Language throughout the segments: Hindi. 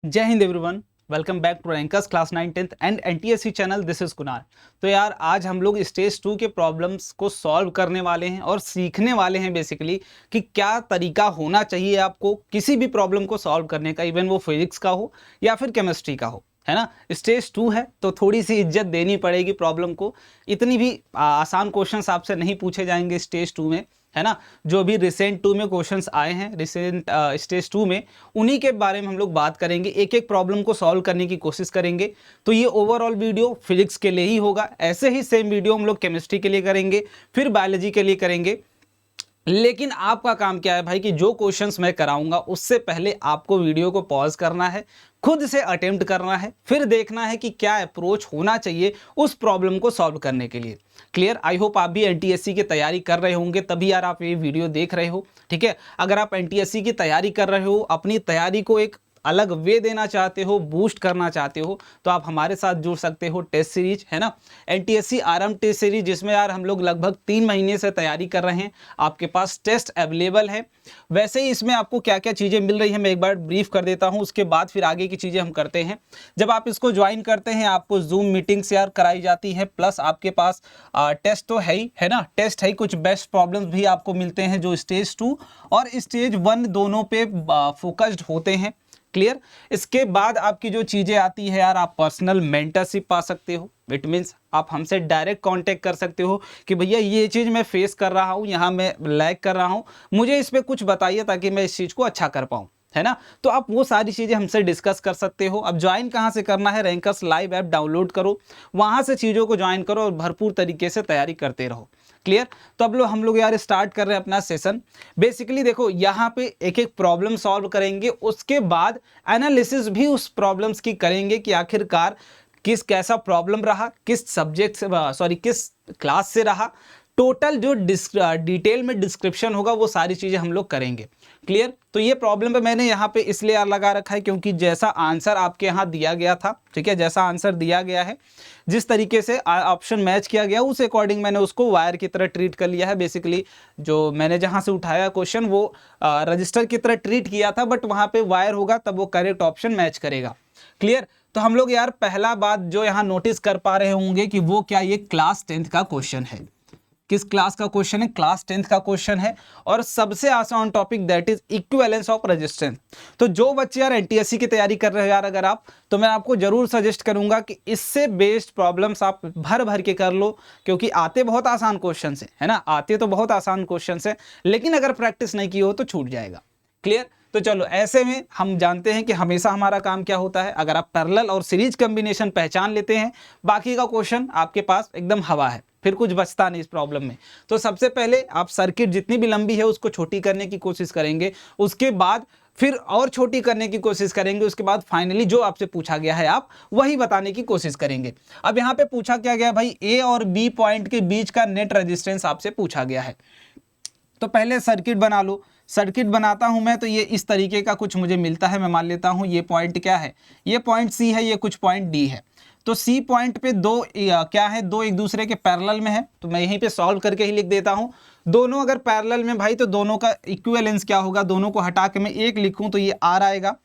जय Hind everyone, welcome back to rankers class 9 10th and NTSC channel. This is Kunal. तो यार आज हम लोग स्टेज 2 के प्रॉब्लम्स को सॉल्व करने वाले हैं और सीखने वाले हैं बेसिकली कि क्या तरीका होना चाहिए आपको किसी भी प्रॉब्लम को सॉल्व करने का, इवन वो फिजिक्स का हो या फिर केमिस्ट्री का हो, है ना। स्टेज 2 है तो थोड़ी सी इज्जत देनी पड़ेगी प्रॉब्लम को। इतनी भी आसान क्वेश्चंस आपसे नहीं पूछे जाएंगे स्टेज 2 में, है ना। जो भी रिसेंट 2 में क्वेश्चंस आए हैं रिसेंट स्टेज 2 में, उन्हीं के बारे में हम लोग बात करेंगे, एक एक प्रॉब्लम को सॉल्व करने की कोशिश करेंगे। तो ये ओवरऑल वीडियो फिजिक्स के लिए ही होगा। ऐसे ही सेम वीडियो हम लोग केमिस्ट्री के लिए करेंगे, फिर बायोलॉजी के लिए करेंगे। लेकिन आपका काम क्या है भाई कि जो क्वेश्चंस मैं कराऊंगा उससे पहले आपको वीडियो को पॉज करना है, खुद से अटेम्प्ट करना है, फिर देखना है कि क्या अप्रोच होना चाहिए उस प्रॉब्लम को सॉल्व करने के लिए। क्लियर? आई होप आप भी एनटीएससी की तैयारी कर रहे होंगे तभी यार आप ये वीडियो देख रहे हो। ठीक है, अगर आप एनटीएससी की तैयारी कर रहे हो, अपनी तैयारी को एक अलग वे देना चाहते हो, बूस्ट करना चाहते हो, तो आप हमारे साथ जुड़ सकते हो टेस्ट सीरीज, है ना। एनटीएससी आरएम टेस्ट सीरीज, जिसमें यार हम लोग लगभग 3 महीने से तैयारी कर रहे हैं। आपके पास टेस्ट अवेलेबल है। वैसे ही इसमें आपको क्या क्या चीज़ें मिल रही है मैं एक बार ब्रीफ कर देता हूँ, उसके बाद फिर आगे की चीज़ें हम करते हैं। जब आप इसको ज्वाइन करते हैं आपको जूम मीटिंग्स यार कराई जाती है, प्लस आपके पास टेस्ट तो है ही, है ना। टेस्ट है ही, कुछ बेस्ट प्रॉब्लम्स भी आपको मिलते हैं जो स्टेज 2 और स्टेज 1 दोनों पे फोकस्ड होते हैं। क्लियर? इसके बाद आपकी जो चीज़ें आती है यार, आप पर्सनल मेंटरशिप पा सकते हो। इट मीन्स आप हमसे डायरेक्ट कांटेक्ट कर सकते हो कि भैया ये चीज़ मैं फेस कर रहा हूँ, यहाँ मैं लैग कर रहा हूँ, मुझे इस पर कुछ बताइए ताकि मैं इस चीज़ को अच्छा कर पाऊँ, है ना। तो आप वो सारी चीज़ें हमसे डिस्कस कर सकते हो। अब ज्वाइन कहाँ से करना है? रैंकर्स लाइव ऐप डाउनलोड करो, वहाँ से चीज़ों को ज्वाइन करो और भरपूर तरीके से तैयारी करते रहो। क्लियर? तो अब हम लोग यार स्टार्ट कर रहे हैं अपना सेशन। बेसिकली देखो, यहाँ पे एक एक प्रॉब्लम सॉल्व करेंगे, उसके बाद एनालिसिस भी उस प्रॉब्लम्स की करेंगे कि आखिरकार कैसा प्रॉब्लम रहा, किस सब्जेक्ट से किस क्लास से रहा, टोटल जो डिटेल में डिस्क्रिप्शन होगा वो सारी चीज़ें हम लोग करेंगे। क्लियर? तो ये प्रॉब्लम पे मैंने यहाँ पे इसलिए लगा रखा है क्योंकि जैसा आंसर आपके यहाँ दिया गया था, ठीक है, जैसा आंसर दिया गया है, जिस तरीके से ऑप्शन मैच किया गया उस अकॉर्डिंग मैंने उसको वायर की तरह ट्रीट कर लिया है। बेसिकली जो मैंने जहाँ से उठाया क्वेश्चन वो रजिस्टर की तरह ट्रीट किया था, बट वहाँ पे वायर होगा तब वो करेक्ट ऑप्शन मैच करेगा। क्लियर? तो हम लोग यार पहला बात जो यहाँ नोटिस कर पा रहे होंगे कि वो क्या, ये क्लास 10th का क्वेश्चन है। किस क्लास का क्वेश्चन है? क्लास 10th का क्वेश्चन है और सबसे आसान topic that is equivalence of resistance. तो जो बच्चे यार एनटीएससी की तैयारी कर रहे हो यार अगर आप, तो मैं आपको जरूर सजेस्ट करूंगा कि इससे बेस्ड प्रॉब्लम्स आप भर भर के कर लो, क्योंकि आते बहुत आसान क्वेश्चन है ना, आते तो बहुत आसान क्वेश्चन है, लेकिन अगर प्रैक्टिस नहीं की हो तो छूट जाएगा। क्लियर? तो चलो, ऐसे में हम जानते हैं कि हमेशा हमारा काम क्या होता है, अगर आप पैरेलल और सीरीज कॉम्बिनेशन पहचान लेते हैं, बाकी का क्वेश्चन आपके पास एकदम हवा है, फिर कुछ बचता नहीं इस प्रॉब्लम में। तो सबसे पहले आप सर्किट जितनी भी लंबी है उसको छोटी करने की कोशिश करेंगे, उसके बाद फिर और छोटी करने की कोशिश करेंगे, उसके बाद फाइनली जो आपसे पूछा गया है आप वही बताने की कोशिश करेंगे। अब यहाँ पे पूछा क्या गया भाई, ए और बी पॉइंट के बीच का नेट रेजिस्टेंस आपसे पूछा गया है। तो पहले सर्किट बना लो। सर्किट बनाता हूं मैं तो ये इस तरीके का कुछ मुझे मिलता है। मैं मान लेता हूं ये पॉइंट क्या है, ये पॉइंट सी है, ये कुछ पॉइंट डी है। तो सी पॉइंट पे दो क्या है, दो एक दूसरे के पैरेलल में है, तो मैं यहीं पे सॉल्व करके ही लिख देता हूं। दोनों अगर पैरेलल में भाई तो दोनों का इक्विवेलेंस क्या होगा, दोनों को हटा के मैं एक लिखूं तो ये आर आएगा।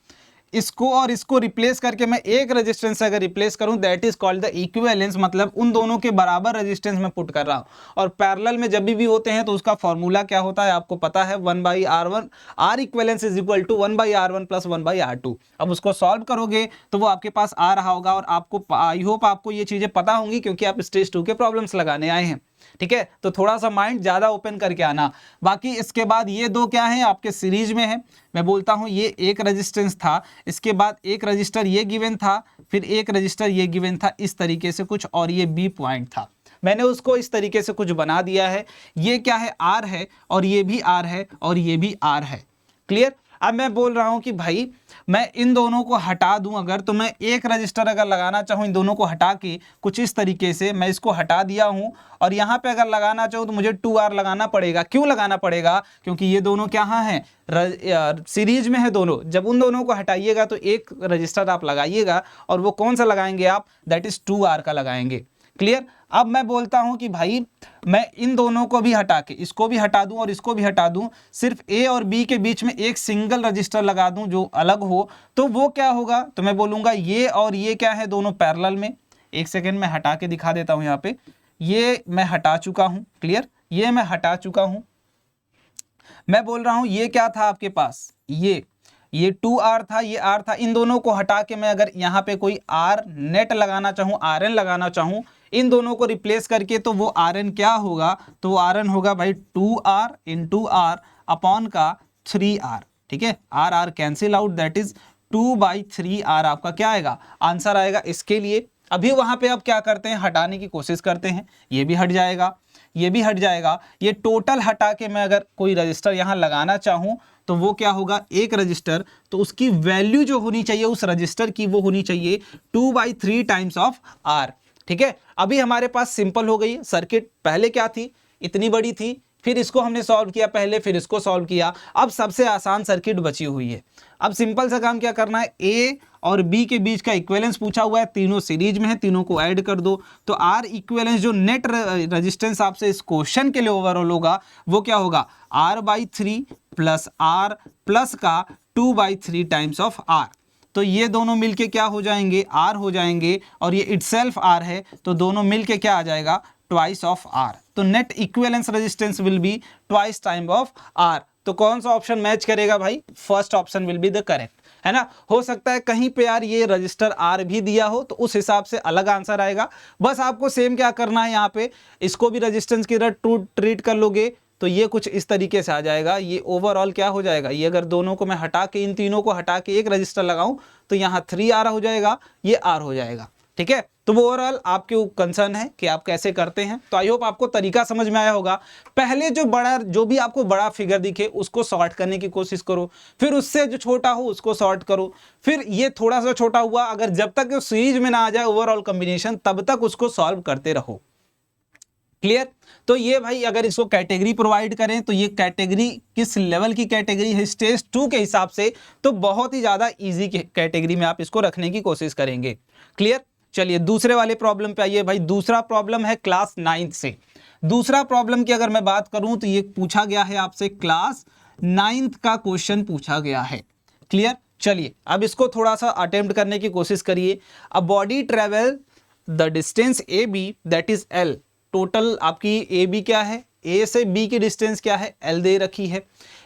इसको और इसको रिप्लेस करके मैं एक रेजिस्टेंस से अगर रिप्लेस करूं that is called the equivalence, मतलब उन दोनों के बराबर रेजिस्टेंस में पुट कर रहा हूं। और पैरेलल में जब भी होते हैं तो उसका फॉर्मूला क्या होता है आपको पता है, 1/r1, R equivalence is equal to 1/r1 plus 1/r2। अब उसको सॉल्व करोगे तो वो आपके पास आ रहा होगा, और आपको आई होप आपको ये चीजें पता होंगी क्योंकि आप स्टेज 2 के प्रॉब्लम्स लगाने आए हैं। ठीक है, तो थोड़ा सा माइंड ज्यादा ओपन करके आना। बाकी इसके बाद ये दो क्या है, आपके सीरीज में है। मैं बोलता हूं ये एक रेजिस्टेंस था, इसके बाद एक रजिस्टर ये गिवन था, फिर एक रजिस्टर ये गिवन था, इस तरीके से कुछ, और ये बी पॉइंट था। मैंने उसको इस तरीके से कुछ बना दिया है। ये क्या है, आर है, और ये भी आर है, और ये भी आर है। क्लियर? अब मैं बोल रहा हूं कि भाई मैं इन दोनों को हटा दूं अगर, तो मैं एक रजिस्टर अगर लगाना चाहूं इन दोनों को हटा के कुछ इस तरीके से, मैं इसको हटा दिया हूं, और यहां पे अगर लगाना चाहूं तो मुझे 2R लगाना पड़ेगा। क्यों लगाना पड़ेगा? क्योंकि ये दोनों क्या हैं, सीरीज में है दोनों। जब उन दोनों को हटाइएगा तो एक रजिस्टर आप लगाइएगा, और वो कौन सा लगाएंगे आप, दैट इज 2R का लगाएंगे। क्लियर। अब मैं बोलता हूं कि भाई मैं इन दोनों को भी हटा के इसको भी हटा दूं और इसको भी हटा दूं, सिर्फ ए और बी के बीच में एक सिंगल रजिस्टर लगा दूं जो अलग हो, तो वो क्या होगा, तो मैं बोलूंगा ये और ये क्या है, दोनों पैरेलल में। एक सेकेंड मैं हटा के दिखा देता हूं, यहाँ पे ये मैं हटा चुका हूं, क्लियर, ये मैं हटा चुका हूं। मैं बोल रहा हूं ये क्या था आपके पास, ये 2R था, ये R था। इन दोनों को हटा के मैं अगर यहाँ पे कोई R नेट लगाना चाहूँ, RN लगाना चाहूँ, इन दोनों को रिप्लेस करके, तो वो RN क्या होगा, तो वो RN होगा भाई 2R इंटू R अपॉन का 3R, ठीक है। R cancel out, that is 2/3R आपका क्या आएगा, आंसर आएगा इसके लिए। अभी वहां पे अब क्या करते हैं, हटाने की कोशिश करते हैं, ये भी हट जाएगा, ये भी हट जाएगा। ये टोटल हटा के मैं अगर कोई रजिस्टर यहाँ लगाना चाहूँ तो वो क्या होगा, एक रजिस्टर, तो उसकी वैल्यू जो होनी चाहिए उस रजिस्टर की, वो होनी चाहिए 2/3 टाइम्स ऑफ R, ठीक है। अभी हमारे पास सिंपल हो गई सर्किट। पहले क्या थी, इतनी बड़ी थी, फिर इसको हमने सॉल्व किया पहले, फिर इसको सॉल्व किया, अब सबसे आसान सर्किट बची हुई है। अब सिंपल सा काम क्या करना है, ए और बी के बीच का इक्विवेलेंस पूछा हुआ है, तीनों सीरीज में है, तीनों को ऐड कर दो, तो आर इक्विवेलेंस जो नेट रेजिस्टेंस आपसे इस क्वेश्चन के लिए ओवरऑल होगा वो क्या होगा, R/3 प्लस R प्लस का 2/3 टाइम्स ऑफ R। तो ये दोनों मिलके क्या हो जाएंगे, R हो जाएंगे, और ये इटसेल्फ R है, तो दोनों मिलके क्या आ जाएगा, ट्वाइस ऑफ R। तो net equivalence resistance will be twice time of R। तो कौन सा ऑप्शन मैच करेगा भाई, first option will be the correct, है ना। हो सकता है कहीं पे यार ये रजिस्टर R भी दिया हो, तो उस हिसाब से अलग आंसर आएगा। बस आपको सेम क्या करना है, यहाँ पे इसको भी रेजिस्टेंस की तरह ट्रीट कर लोगे, तो ये कुछ इस तरीके से आ जाएगा। ये ओवरऑल क्या हो जाएगा, ये अगर दोनों को मैं हटा के, इन तीनों को हटा के एक रजिस्टर लगाऊं, तो यहाँ 3R हो जाएगा, ये R हो जाएगा, ठीक है। तो वो ओवरऑल आपके कंसर्न है कि आप कैसे करते हैं। तो आई होप आपको तरीका समझ में आया होगा। पहले जो भी आपको बड़ा फिगर दिखे उसको सॉर्ट करने की कोशिश करो, फिर उससे जो छोटा हो उसको सॉर्ट करो, फिर ये थोड़ा सा छोटा हुआ, अगर जब तक सीरीज में ना आ जाए ओवरऑल कॉम्बिनेशन, तब तक उसको सॉल्व करते रहो, क्लियर। तो ये भाई अगर इसको कैटेगरी प्रोवाइड करें, तो ये कैटेगरी किस लेवल की कैटेगरी है, स्टेज 2 के हिसाब से, तो बहुत ही ज्यादा इजी कैटेगरी में आप इसको रखने की कोशिश करेंगे, क्लियर। चलिए दूसरे वाले प्रॉब्लम पे आइए भाई। दूसरा प्रॉब्लम है क्लास 9th से। दूसरा प्रॉब्लम की अगर मैं बात करूं तो ये पूछा गया है आपसे, क्लास 9th का क्वेश्चन पूछा गया है, क्लियर। चलिए अब इसको थोड़ा सा अटेम्प्ट करने की कोशिश करिए। A body travel the distance A B that is L। Total आपकी ए बी क्या है, ए से बी की डिस्टेंस क्या है, L दे रखी है।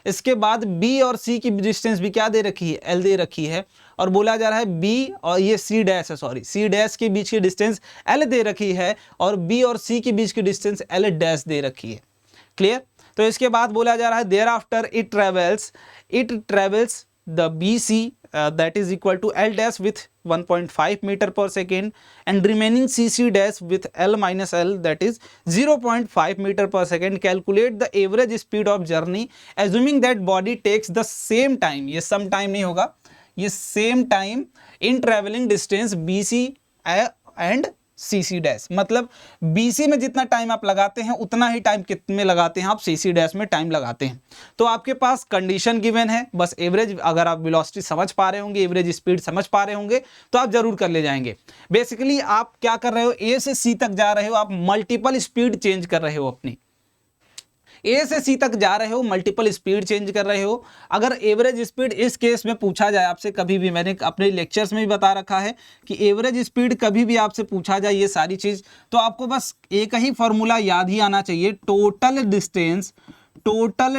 इसके बाद बी और सी की डिस्टेंस भी क्या दे रखी है, L दे रखी है। और बोला जा रहा है बी और ये सी डैश है, सॉरी सी डैश के बीच की डिस्टेंस L दे रखी है, और बी और सी के बीच की डिस्टेंस L डैश दे रखी है, क्लियर। तो इसके बाद बोला जा रहा है there after it travels the B C that is equal to L dash with 1.5 meter per second and remaining CC dash with L minus L that is 0.5 meter per second. Calculate the average speed of journey assuming that body takes the same time, ये same time नहीं होगा, ये same time in traveling distance BC and CC dash. मतलब BC में जितना टाइम आप लगाते हैं उतना ही टाइम कितने लगाते हैं आप CC डैश में टाइम लगाते हैं। तो आपके पास कंडीशन गिवन है, बस एवरेज अगर आप वेलोसिटी समझ पा रहे होंगे, एवरेज स्पीड समझ पा रहे होंगे, तो आप जरूर कर ले जाएंगे। बेसिकली आप क्या कर रहे हो, A से C तक जा रहे हो, आप मल्टीपल स्पीड चेंज कर रहे हो अपनी। ए से सी तक जा रहे हो, मल्टीपल स्पीड चेंज कर रहे हो। अगर एवरेज स्पीड इस केस में पूछा जाए आपसे, कभी भी मैंने अपने लेक्चर्स में भी बता रखा है कि एवरेज स्पीड कभी भी आपसे पूछा जाए ये सारी चीज, तो आपको बस एक ही फॉर्मूला याद ही आना चाहिए, टोटल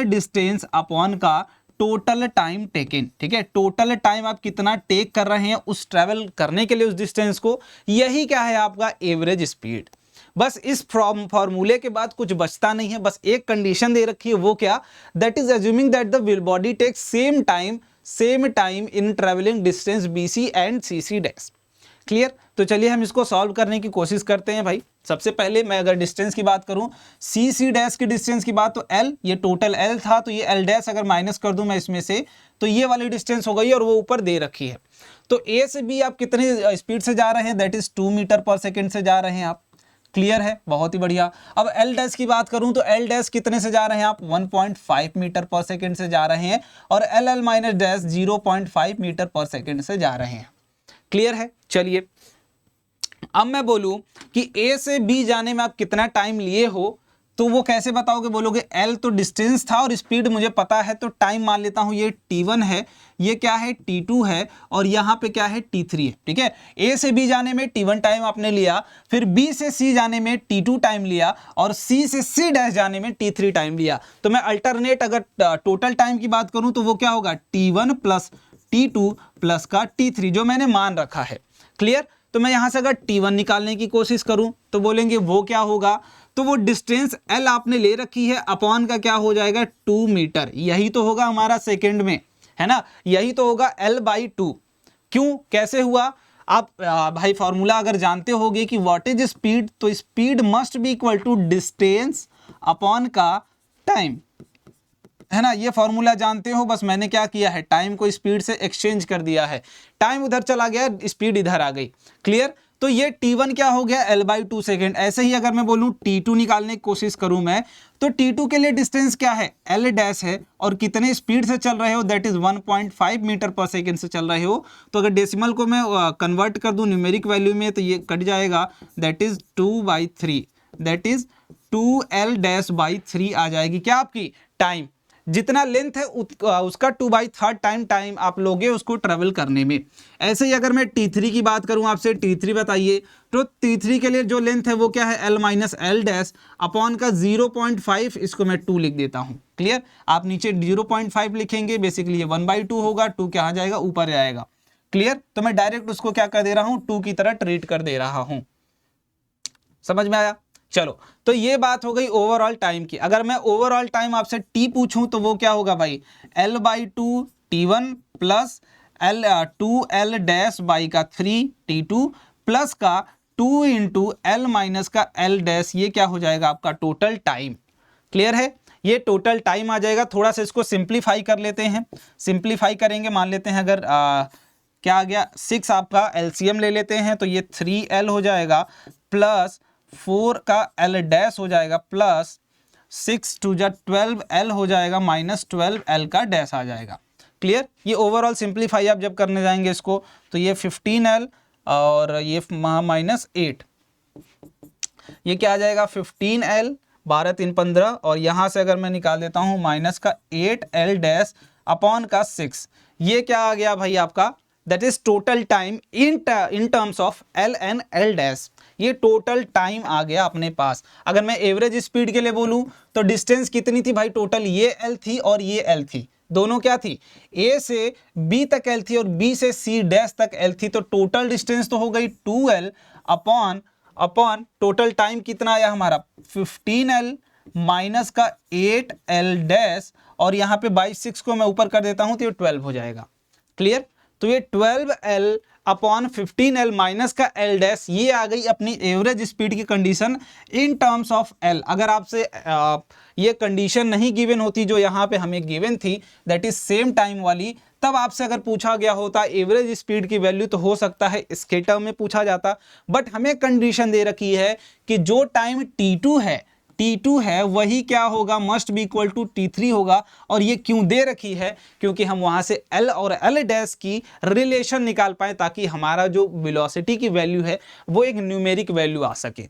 डिस्टेंस अपॉन का टोटल टाइम टेकन, ठीक है। टोटल टाइम आप कितना टेक कर रहे हैं उस ट्रेवल करने के लिए उस डिस्टेंस को, यही क्या है आपका एवरेज स्पीड। बस इस फॉर्मूले के बाद कुछ बचता नहीं है, बस एक कंडीशन दे रखी है, वो क्या, that is assuming that the body takes same time in travelling distance BC and CC dash, clear. तो चलिए हम इसको सॉल्व करने की कोशिश करते हैं भाई। सबसे पहले मैं अगर डिस्टेंस की बात करूं, CC डैश की डिस्टेंस की बात, तो L, ये टोटल L था, तो ये L डैश अगर माइनस कर दूं मैं इसमें से, तो ये वाली डिस्टेंस हो गई और वो ऊपर दे रखी है। तो A से B आप कितनी स्पीड से जा रहे हैं, दैट इज 2 मीटर पर सेकेंड से जा रहे हैं आप, क्लियर है, बहुत ही बढ़िया। अब L डैश की बात करूं तो L डैश कितने से जा रहे हैं आप, 1.5 मीटर पर सेकेंड से जा रहे हैं, और LL माइनस डैश 0.5 मीटर पर सेकेंड से जा रहे हैं, क्लियर है। चलिए अब मैं बोलूं कि ए से बी जाने में आप कितना टाइम लिए हो, तो वो कैसे बताओगे? बोलोगे एल तो डिस्टेंस था और स्पीड मुझे पता है, तो टाइम मान लेता हूं ये t1 है, ये क्या है t2 है, और यहाँ पे क्या है t3 है। ठीक है, ए से बी जाने में t1 टाइम आपने लिया, फिर बी से सी जाने में t2 टाइम लिया, और सी से सी डैश जाने में t3 टाइम लिया। तो मैं अल्टरनेट अगर टोटल टाइम की बात करूं तो वो क्या होगा? t1 प्लस t2 प्लस का t3 जो मैंने मान रखा है। क्लियर? तो मैं यहां से अगर t1 निकालने की कोशिश करूं तो बोलेंगे वो क्या होगा? तो वो डिस्टेंस L आपने ले रखी है, अपॉन का क्या हो जाएगा? 2 मीटर। यही तो होगा हमारा सेकंड में, है ना? यही तो होगा L/2। क्यों, कैसे हुआ? आप भाई फॉर्मूला अगर जानते होगे कि व्हाट इज स्पीड, तो speed must be equal to distance upon का टाइम, है ना? ये फॉर्मूला जानते हो। बस मैंने क्या किया है, टाइम को स्पीड से एक्सचेंज कर दिया है, टाइम उधर चला गया, स्पीड इधर आ गई। क्लियर? तो ये t1 क्या हो गया? L/2 second. ऐसे ही अगर मैं बोलूं t2 निकालने की कोशिश करूं मैं, तो t2 के लिए डिस्टेंस क्या है? L डैश है, और कितने स्पीड से चल रहे हो? दैट इज 1.5 मीटर पर सेकेंड से चल रहे हो। तो अगर डेसिमल को मैं कन्वर्ट कर दूं न्यूमेरिक वैल्यू में, तो ये कट जाएगा, that is 2/3, that is 2L-/3 आ जाएगी क्या आपकी? टाइम। जितना लेंथ है उसका 2/3 टाइम आप लोगे उसको ट्रेवल करने में। ऐसे ही अगर मैं t3 की बात करूं आपसे, t3 बताइए, तो t3 के लिए जो लेंथ है वो क्या है? L-L अपॉन का 0.5, इसको मैं 2 लिख देता हूं। क्लियर? आप नीचे 0.5 लिखेंगे, बेसिकली ये 1/2 होगा, 2 क्या आ जाएगा? ऊपर जाएगा। क्लियर? तो मैं डायरेक्ट उसको क्या कर दे रहा हूं? 2 की तरह ट्रीट कर दे रहा हूं। समझ में आया? चलो, तो ये बात हो गई ओवरऑल टाइम की। अगर मैं ओवरऑल टाइम आपसे t पूछूं तो वो क्या होगा भाई? L/2 t1 plus 2L-/3 t2 plus का 2 इंटू L- का L डैश, ये क्या हो जाएगा आपका? Total time. क्लियर है? ये टोटल टाइम आ जाएगा। थोड़ा सा इसको सिंप्लीफाई कर लेते हैं। सिंप्लीफाई करेंगे, मान लेते हैं अगर क्या आ गया? 6 आपका एलसीएम ले लेते हैं, तो ये 3L हो जाएगा, प्लस 4 का L डैश हो जाएगा, प्लस 6 2 जा 12L हो जाएगा, माइनस 12L का डैश आ जाएगा। क्लियर? ये ओवरऑल सिंप्लीफाई आप जब करने जाएंगे इसको, तो ये 15L और ये माइनस 8, ये क्या आ जाएगा? 15L, 12 3 15, और यहां से अगर मैं निकाल देता हूं माइनस का 8L डैश अपॉन का 6, ये क्या आ गया भाई आपका? That is total time in terms of L and L dash. ये टोटल टाइम आ गया अपने पास। अगर मैं एवरेज स्पीड के लिए बोलूं तो डिस्टेंस कितनी थी भाई? टोटल ये L थी और ये L थी, दोनों क्या थी? A से B तक L थी और B से C डैश तक L थी। तो टोटल डिस्टेंस तो हो गई 2L अपॉन टोटल टाइम कितना आया हमारा? 15L माइनस का 8L डैश, और यहाँ पे 6 को मैं ऊपर कर देता हूं तो ये 12 हो जाएगा। क्लियर? तो ये 12L अपॉन 15L माइनस का L डैश, ये आ गई अपनी एवरेज स्पीड की condition in terms of L। अगर आपसे ये कंडीशन नहीं गिवन होती जो यहाँ पे हमें गिवन थी, दैट इज सेम टाइम वाली, तब आपसे अगर पूछा गया होता एवरेज स्पीड की वैल्यू, तो हो सकता है इसके टर्म में पूछा जाता। बट हमें कंडीशन दे रखी है कि जो टाइम t2 है वही क्या होगा? Must be equal to t3 होगा। और ये क्यों दे रखी है? क्योंकि हम वहां से L और L डैश की रिलेशन निकाल पाए, ताकि हमारा जो वेलोसिटी की वैल्यू है वो एक न्यूमेरिक वैल्यू आ सके।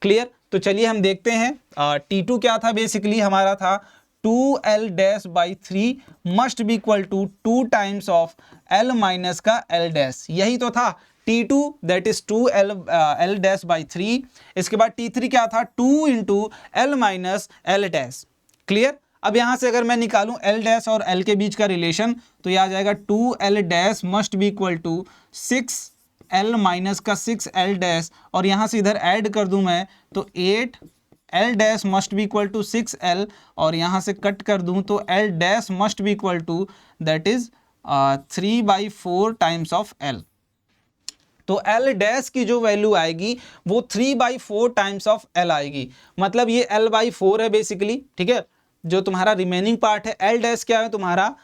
क्लियर? तो चलिए हम देखते हैं। t2 क्या था? बेसिकली हमारा था 2L-/3 must be equal to 2 times of L minus का L डैश, यही तो था t2, दैट इज 2L-/3। इसके बाद t3 क्या था? 2 into L minus L dash. Clear? अब यहां से अगर मैं निकालूं L डैश और L के बीच का रिलेशन, तो यह आ जाएगा 2L dash must be equal to 6L minus का 6L डैश, और यहां से इधर ऐड कर दूं मैं तो 8L dash must be equal to 6L, और यहां से कट कर दूं तो L dash must be equal to that is 3/4 times of L। तो L डैश की जो वैल्यू आएगी वो 3/4 टाइम्स ऑफ L आएगी। मतलब ये L/4 है बेसिकली। ठीक है, जो तुम्हारा रिमेनिंग पार्ट है L डैश क्या है तुम्हारा?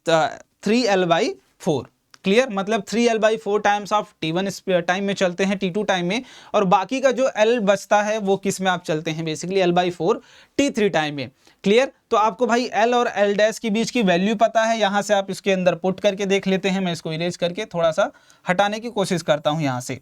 3L/4। क्लियर? मतलब 3L/4 times of t1 time में चलते हैं, t2 टाइम में, और बाकी का जो L बचता है वो किस में आप चलते हैं? बेसिकली L/4 t3 टाइम में। क्लियर? तो आपको भाई एल और एल डैश के बीच की वैल्यू पता है, यहाँ से आप इसके अंदर पुट करके देख लेते हैं। मैं इसको इरेज करके थोड़ा सा हटाने की कोशिश करता हूँ यहाँ से।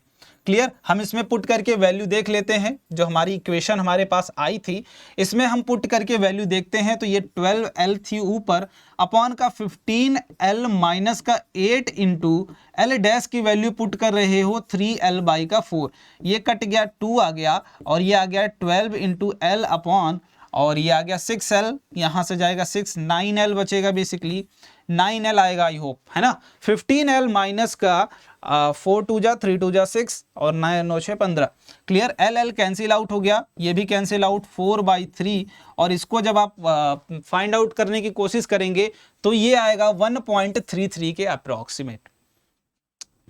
क्लियर, हम इसमें पुट करके वैल्यू देख लेते हैं। जो हमारी इक्वेशन हमारे पास आई थी इसमें हम पुट करके वैल्यू देखते हैं, तो ये 12L थी ऊपर, अपॉन का 15L माइनस का 8 इंटू एल डैश की वैल्यू पुट कर रहे हो 3L बाई का 4, ये कट गया 2 आ गया, और ये आ गया 12 इंटू एल अपॉन, और ये आ गया 6L, यहाँ से जाएगा 6, 9L बचेगा बेसिकली, 9L आएगा आई होप, है ना। 15L माइनस का 4 2 जा 3 2 जा 6 और 9 9 6 15। क्लियर, L कैंसिल आउट हो गया, ये भी कैंसिल आउट, 4/3, और इसको जब आप फाइंड आउट करने की कोशिश करेंगे तो ये आएगा 1.33 के अप्रोक्सीमेट।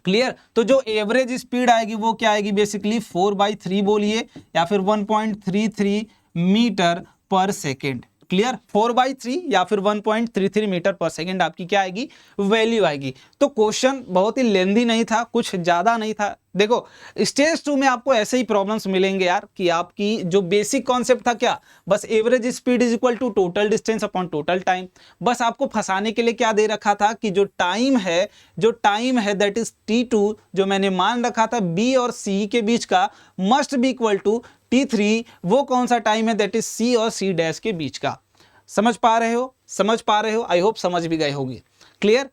क्लियर, तो जो एवरेज स्पीड आएगी वो क्या आएगी बेसिकली 4/3 बोलिए, या फिर 1.33 मीटर पर सेकेंड। क्लियर, 4/3 या फिर 1.33 मीटर पर सेकेंड आपकी क्या आएगी, वैल्यू आएगी। तो क्वेश्चन बहुत ही लेंदी नहीं था, कुछ ज्यादा नहीं था। देखो स्टेज 2 में आपको ऐसे ही प्रॉब्लम्स मिलेंगे यार, कि आपकी जो बेसिक कॉन्सेप्ट था क्या, बस average speed is equal to total distance upon total time. बस आपको फंसाने के लिए क्या दे रखा था कि जो टाइम है दैट इज T2, जो मैंने मान रखा था B और C के बीच का, must be equal to T3, वो कौन सा टाइम है दैट इज C और C डैश के बीच का। समझ पा रहे हो, आई होप समझ भी गए होंगे। क्लियर,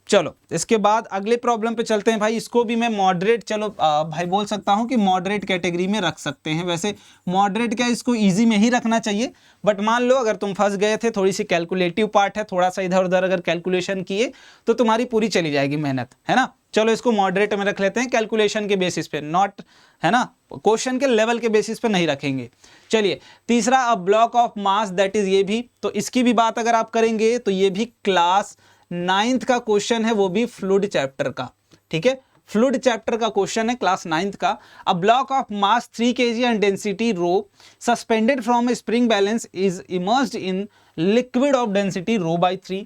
चलो इसके बाद अगले प्रॉब्लम पे चलते हैं भाई। इसको भी मैं मॉडरेट, चलो भाई बोल सकता हूं कि मॉडरेट कैटेगरी में रख सकते हैं। वैसे मॉडरेट क्या, इसको इजी में ही रखना चाहिए, बट मान लो अगर तुम फंस गए थे, थोड़ी सी कैलकुलेटिव पार्ट है, थोड़ा सा इधर उधर अगर कैलकुलेशन किए तो तुम्हारी पूरी चली जाएगी मेहनत, है ना। चलो इसको मॉडरेट में रख लेते हैं, कैलकुलेशन के बेसिस पे, नॉट, है ना, क्वेश्चन के लेवल के बेसिस पे नहीं रखेंगे। चलिए तीसरा, अ block of mass that is, ये भी, तो इसकी भी बात अगर आप करेंगे तो ये भी क्लास 9th का क्वेश्चन है, वो भी फ्लूइड चैप्टर का। ठीक है, फ्लूइड चैप्टर का क्वेश्चन है क्लास 9th का। A block of mass 3 kg and density rho suspended from spring balance is immersed in liquid of density ρ/3।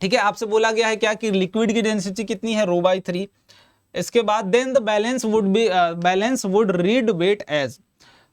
ठीक है, आपसे बोला गया है क्या कि लिक्विड की डेंसिटी कितनी है, ρ/3। इसके बाद then the balance would read weight as,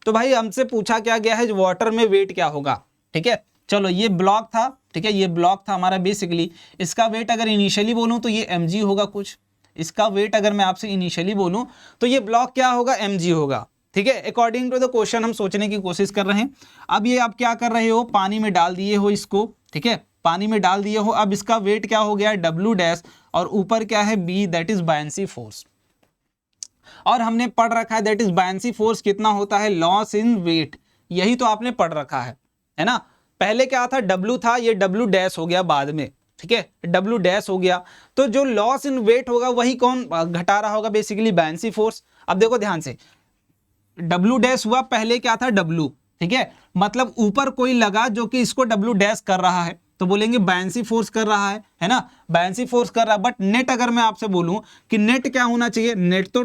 तो भाई हमसे पूछा क्या गया है, वाटर में वेट क्या होगा। ठीक है, चलो ये ब्लॉक था, ठीक है, ये ब्लॉक था हमारा बेसिकली। इसका वेट अगर इनिशियली बोलूं तो ये mg होगा कुछ, इसका वेट अगर मैं आपसे इनिशियली बोलूं तो ये ब्लॉक क्या होगा, mg होगा। ठीक है, अकॉर्डिंग टू द क्वेश्चन हम सोचने की कोशिश कर रहे हैं। अब ये आप क्या कर रहे हो, पानी में डाल दिए हो इसको, ठीक है, पानी में डाल दिए हो। अब इसका वेट क्या हो गया, W डैश, और ऊपर क्या है B, that is buoyancy force. और हमने पढ़ रखा है दैट इज बायंसी फोर्स कितना होता है, लॉस इन वेट, यही तो आपने पढ़ रखा है ना। पहले क्या था, W था, ये W डैश हो गया बाद में। ठीक है, W डैश हो गया, तो जो लॉस इन वेट होगा वही कौन घटा रहा होगा, बेसिकली बायंसी फोर्स। अब देखो ध्यान से, W डैश हुआ, पहले क्या था W, ठीक है, मतलब ऊपर कोई लगा जो कि इसको W डैश कर रहा है, तो बोलेंगे बायंसी फोर्स कर रहा है ना, बायंसी फोर्स कर रहा है। बट नेट अगर मैं आपसे बोलूं कि नेट क्या होना चाहिए, नेट तो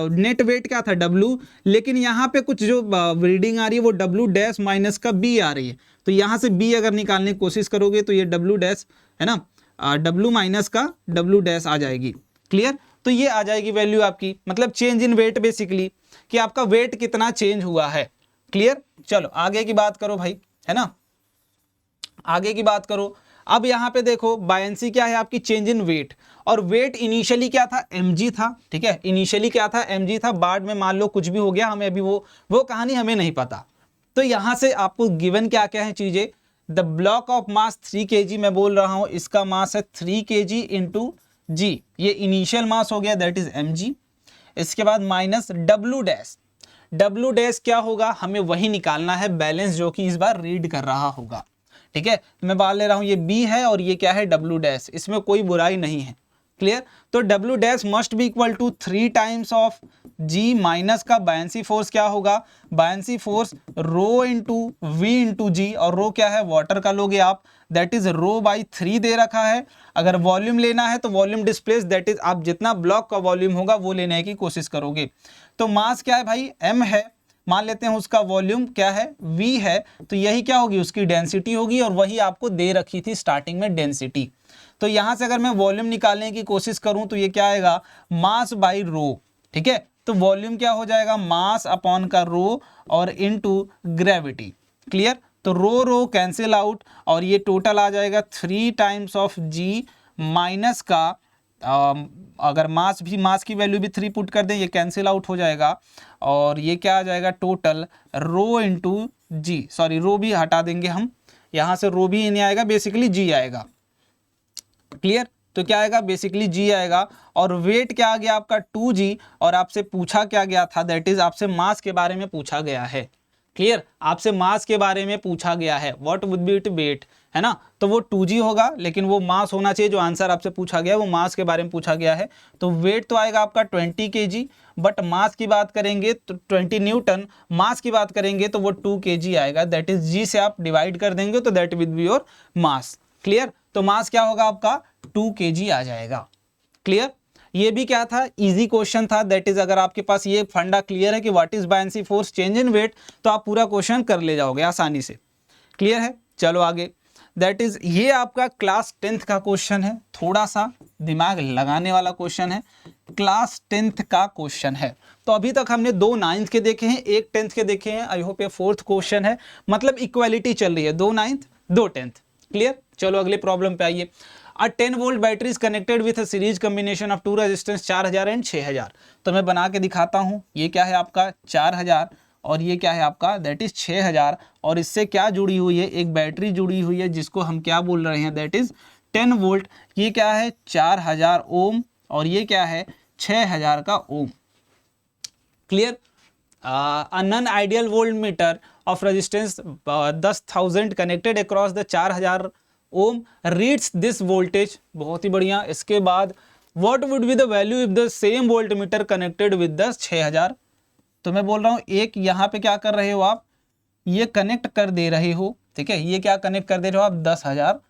नेट वेट क्या था W, लेकिन यहाँ पे कुछ जो रीडिंग आ रही है वो W डैश माइनस का B आ रही है, तो यहाँ से B अगर निकालने की कोशिश करोगे तो ये W डैश, है ना, W माइनस का W डैश आ जाएगी। क्लियर, तो ये आ जाएगी वैल्यू आपकी, मतलब चेंज इन वेट बेसिकली, कि आपका वेट कितना चेंज हुआ है। क्लियर, चलो आगे की बात करो भाई, है ना, आगे की बात करो। अब यहाँ पे देखो बायंसी क्या है आपकी, चेंज इन वेट, और वेट इनिशियली क्या था, mg था। ठीक है, इनिशियली क्या था, mg था, बाद में मान लो कुछ भी हो गया, हमें अभी वो कहानी हमें नहीं पता। तो यहाँ से आपको गिवन क्या क्या है चीजें, the block of mass 3 kg, मैं बोल रहा हूं इसका मास है 3 kg इंटू g, ये इनिशियल मास हो गया दैट इज mg। इसके बाद minus W dash, W dash क्या होगा, हमें वही निकालना है, बैलेंस जो कि इस बार रीड कर रहा होगा। ठीक है, मैं बात ले रहा हूं, ये B है और ये क्या है, W डैश, इसमें कोई बुराई नहीं है। क्लियर, तो W dash must be equal to 3 times of G minus का बायंसी फोर्स क्या होगा, buoyancy force rho into V into G, और रो क्या है, वाटर का लोगे आप, दैट इज ρ/3 दे रखा है। अगर वॉल्यूम लेना है तो वॉल्यूम डिस्प्लेस, दैट इज आप जितना ब्लॉक का वॉल्यूम होगा वो लेने की कोशिश करोगे। तो मास क्या है भाई, m है, मान लेते हैं उसका वॉल्यूम क्या है, V है, तो यही क्या होगी, उसकी डेंसिटी होगी, और वही आपको दे रखी थी स्टार्टिंग में डेंसिटी। तो यहां से अगर मैं वॉल्यूम निकालने की कोशिश करूं तो ये क्या आएगा, मास बाई रो। ठीक है, तो वॉल्यूम क्या हो जाएगा, मास अपॉन का रो और इनटू ग्रेविटी। क्लियर, तो रो कैंसिल आउट और ये टोटल आ जाएगा 3 टाइम्स ऑफ जी माइनस का अगर मास की वैल्यू भी 3 पुट कर दें, ये कैंसिल आउट हो जाएगा और ये क्या आ जाएगा टोटल रो इंटू जी, सॉरी रो भी हटा देंगे हम, यहाँ से रो भी नहीं आएगा, बेसिकली जी आएगा। क्लियर? तो क्या आएगा बेसिकली जी आएगा और वेट क्या आ गया आपका 2g और आपसे पूछा क्या गया था, दैट इज आपसे मास के बारे में पूछा गया है। क्लियर? आपसे मास के बारे में पूछा गया है, what would be it weight, है ना, तो वो 2g होगा लेकिन वो मास होना चाहिए, जो आंसर आपसे पूछा गया है वो मास के बारे में पूछा गया है। तो वेट तो आएगा आपका 20 kg, बट मास की बात करेंगे तो 20 न्यूटन, मास की बात करेंगे तो वो 2 kg आएगा, दैट इज जी से आप डिवाइड कर देंगे तो that will be your mass. Clear? तो मास क्या होगा आपका 2 kg आ जाएगा। क्लियर? ये भी क्या था, इजी क्वेश्चन था, दैट इज अगर आपके पास ये फंडा क्लियर है कि what is buoyancy force change in weight, तो आप पूरा क्वेश्चन कर ले जाओगे आसानी से। क्लियर है? चलो आगे, दैट इज ये आपका क्लास 10th का क्वेश्चन है, थोड़ा सा दिमाग लगाने वाला क्वेश्चन है, क्लास 10th का क्वेश्चन है। तो अभी तक हमने 2 9th के देखे हैं, 1 10th के देखे हैं, आई होप ये 4th क्वेश्चन है, मतलब इक्वालिटी चल रही है, 2 9th 2 10th। क्लियर? चलो अगले प्रॉब्लम पे आइए। A 10 volt battery is connected with a series combination of 2 resistance 4000 and 6000। तो मैं बना के दिखाता हूँ, ये क्या है आपका 4000 और ये क्या है आपका दैट इज 6000 और इससे क्या जुड़ी हुई है, एक बैटरी जुड़ी हुई है जिसको हम क्या बोल रहे हैं, दैट इज 10 वोल्ट। ये क्या है 4000 ओम और ये क्या है 6000 का ओम। Clear? A non-ideal voltmeter of resistance 10,000 connected across the 4000 ohm reads this voltage. बहुत ही बढ़िया। इसके बाद what would be the value if the same voltmeter connected with the 6000। तो मैं बोल रहा हूँ एक यहाँ पे क्या कर रहे हो आप, ये कनेक्ट कर दे रहे हो, ठीक है, ये क्या कनेक्ट कर दे रहे हो आप 10,000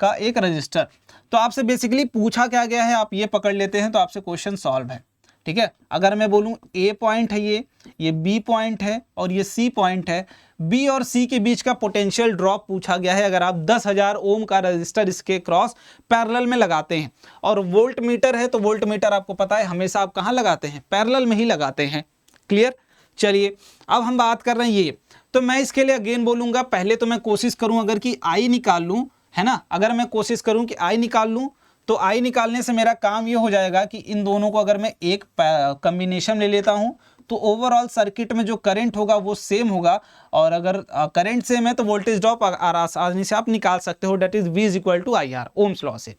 का एक रजिस्टर। तो आपसे बेसिकली पूछा क्या गया है, आप ये पकड़ लेते हैं तो आपसे क्वेश्चन सॉल्व है। ठीक है, अगर मैं बोलूं ए पॉइंट है, ये बी पॉइंट है और ये सी पॉइंट है, बी और सी के बीच का पोटेंशियल ड्रॉप पूछा गया है। अगर आप 10,000 ओम का रजिस्टर इसके क्रॉस पैरेलल में लगाते हैं और वोल्ट मीटर है तो वोल्ट मीटर आपको पता है हमेशा आप कहाँ लगाते हैं, पैरेलल में ही लगाते हैं। क्लियर? चलिए अब हम बात कर रहे हैं ये, तो मैं इसके लिए अगेन बोलूंगा, पहले तो मैं कोशिश करूं अगर कि आई निकाल लूं, है ना, अगर मैं कोशिश करूं कि आई निकाल लूं तो आई निकालने से मेरा काम ये हो जाएगा कि इन दोनों को अगर मैं एक कॉम्बिनेशन ले लेता हूं तो ओवरऑल सर्किट में जो करंट होगा वो सेम होगा, और अगर करंट सेम है तो वोल्टेज ड्रॉप आसानी से आप निकाल सकते हो, that is V is equal to IR ohm's law से।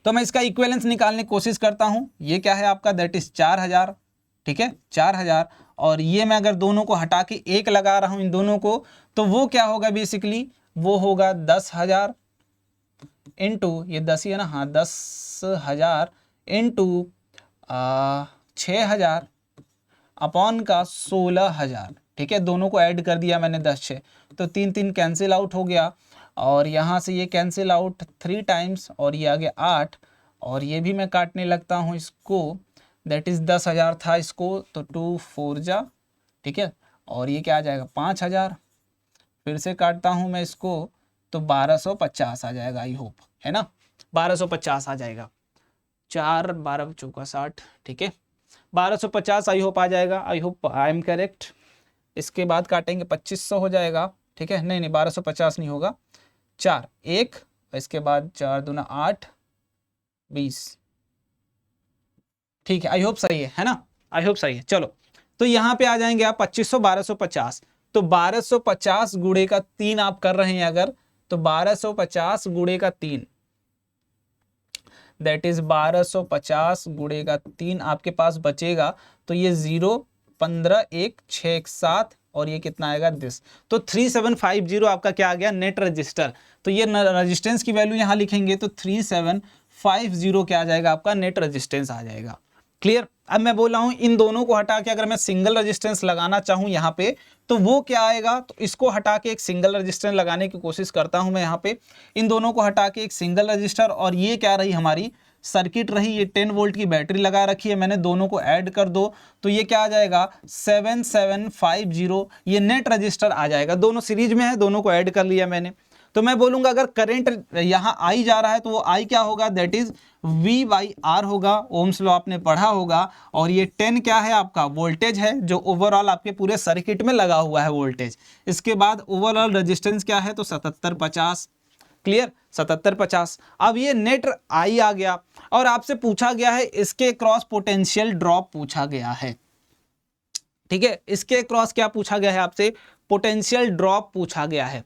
तो मैं इसका इक्विवेलेंस निकालने की कोशिश करता हूं, ये क्या है आपका दैट इज 4000, ठीक है 4000, और ये मैं अगर दोनों को हटा के एक लगा रहा हूं इन दोनों को, तो वो क्या होगा बेसिकली, वो होगा 10,000 इंटू ये 10 ही है ना, हाँ 10,000 इंटू 6,000 अपॉन का 16,000। ठीक है, दोनों को ऐड कर दिया मैंने 10 6, तो 3 3 कैंसिल आउट हो गया, और यहाँ से ये कैंसिल आउट 3 टाइम्स और ये आ गया 8, और ये भी मैं काटने लगता हूँ इसको, दैट इज 10,000 था इसको, तो 2 4 जा, ठीक है, और ये क्या आ जाएगा 5,000, फिर से काटता हूँ मैं इसको तो 1250 आ जाएगा, आई होप, है ना 1250 आ जाएगा, 4 12 चौका 60, ठीक है 1250 आई होप आ जाएगा, I hope I am correct. इसके बाद काटेंगे 2500 हो जाएगा, ठीक है, नहीं 1250 नहीं होगा, 4 1, इसके बाद 4 दूना 8 20, ठीक है, आई होप सही है ना, आई होप सही है। चलो तो यहाँ पे आ जाएंगे आप 2500 1250, तो 1250 गुणे का 3 आप कर रहे हैं अगर, तो 1250 गुणे का 3 दैट इज 1250 गुणे का 3 आपके पास बचेगा, तो ये 0 15 1 6 1 7 और ये कितना आएगा 10, तो 3750 आपका क्या आ गया नेट रजिस्टर। तो ये रजिस्टेंस की वैल्यू यहाँ लिखेंगे तो 3750 क्या आ जाएगा आपका नेट रजिस्टेंस आ जाएगा। क्लियर? अब मैं बोल रहा हूं इन दोनों को हटा के अगर मैं सिंगल रेजिस्टेंस लगाना चाहूं यहाँ पे तो वो क्या आएगा, तो इसको हटा के एक सिंगल रेजिस्टेंस लगाने की कोशिश करता हूं मैं यहाँ पे, इन दोनों को हटा के एक सिंगल रजिस्टर, और ये क्या रही हमारी सर्किट रही, ये 10 वोल्ट की बैटरी लगा रखी है मैंने, दोनों को ऐड कर दो तो ये क्या आ जाएगा 7750, ये नेट रजिस्टर आ जाएगा, दोनों सीरीज में है, दोनों को ऐड कर लिया मैंने, तो मैं बोलूंगा अगर करंट यहाँ आई जा रहा है तो वो आई क्या होगा, that is V by R होगा, ओम्स लॉ आपने पढ़ा होगा। और ये 10 क्या है आपका वोल्टेज है जो ओवरऑल आपके पूरे सर्किट में लगा हुआ है वोल्टेज। इसके बाद ओवरऑल रेजिस्टेंस क्या है, तो 7750, क्लियर, 7750। अब ये नेट आई आ गया और आपसे पूछा गया है इसके क्रॉस पोटेंशियल ड्रॉप पूछा गया है, ठीक है, इसके क्रॉस क्या पूछा गया है आपसे, पोटेंशियल ड्रॉप पूछा गया है।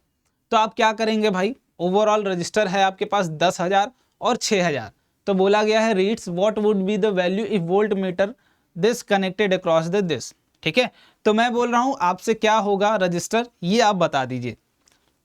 तो आप क्या करेंगे भाई, ओवरऑल रजिस्टर है आपके पास 10,000 और 6,000, तो बोला गया है reads what would be the value if volt meter this connected across the this, ठीक है। तो मैं बोल रहा हूं आपसे क्या होगा रजिस्टर, ये आप बता दीजिए,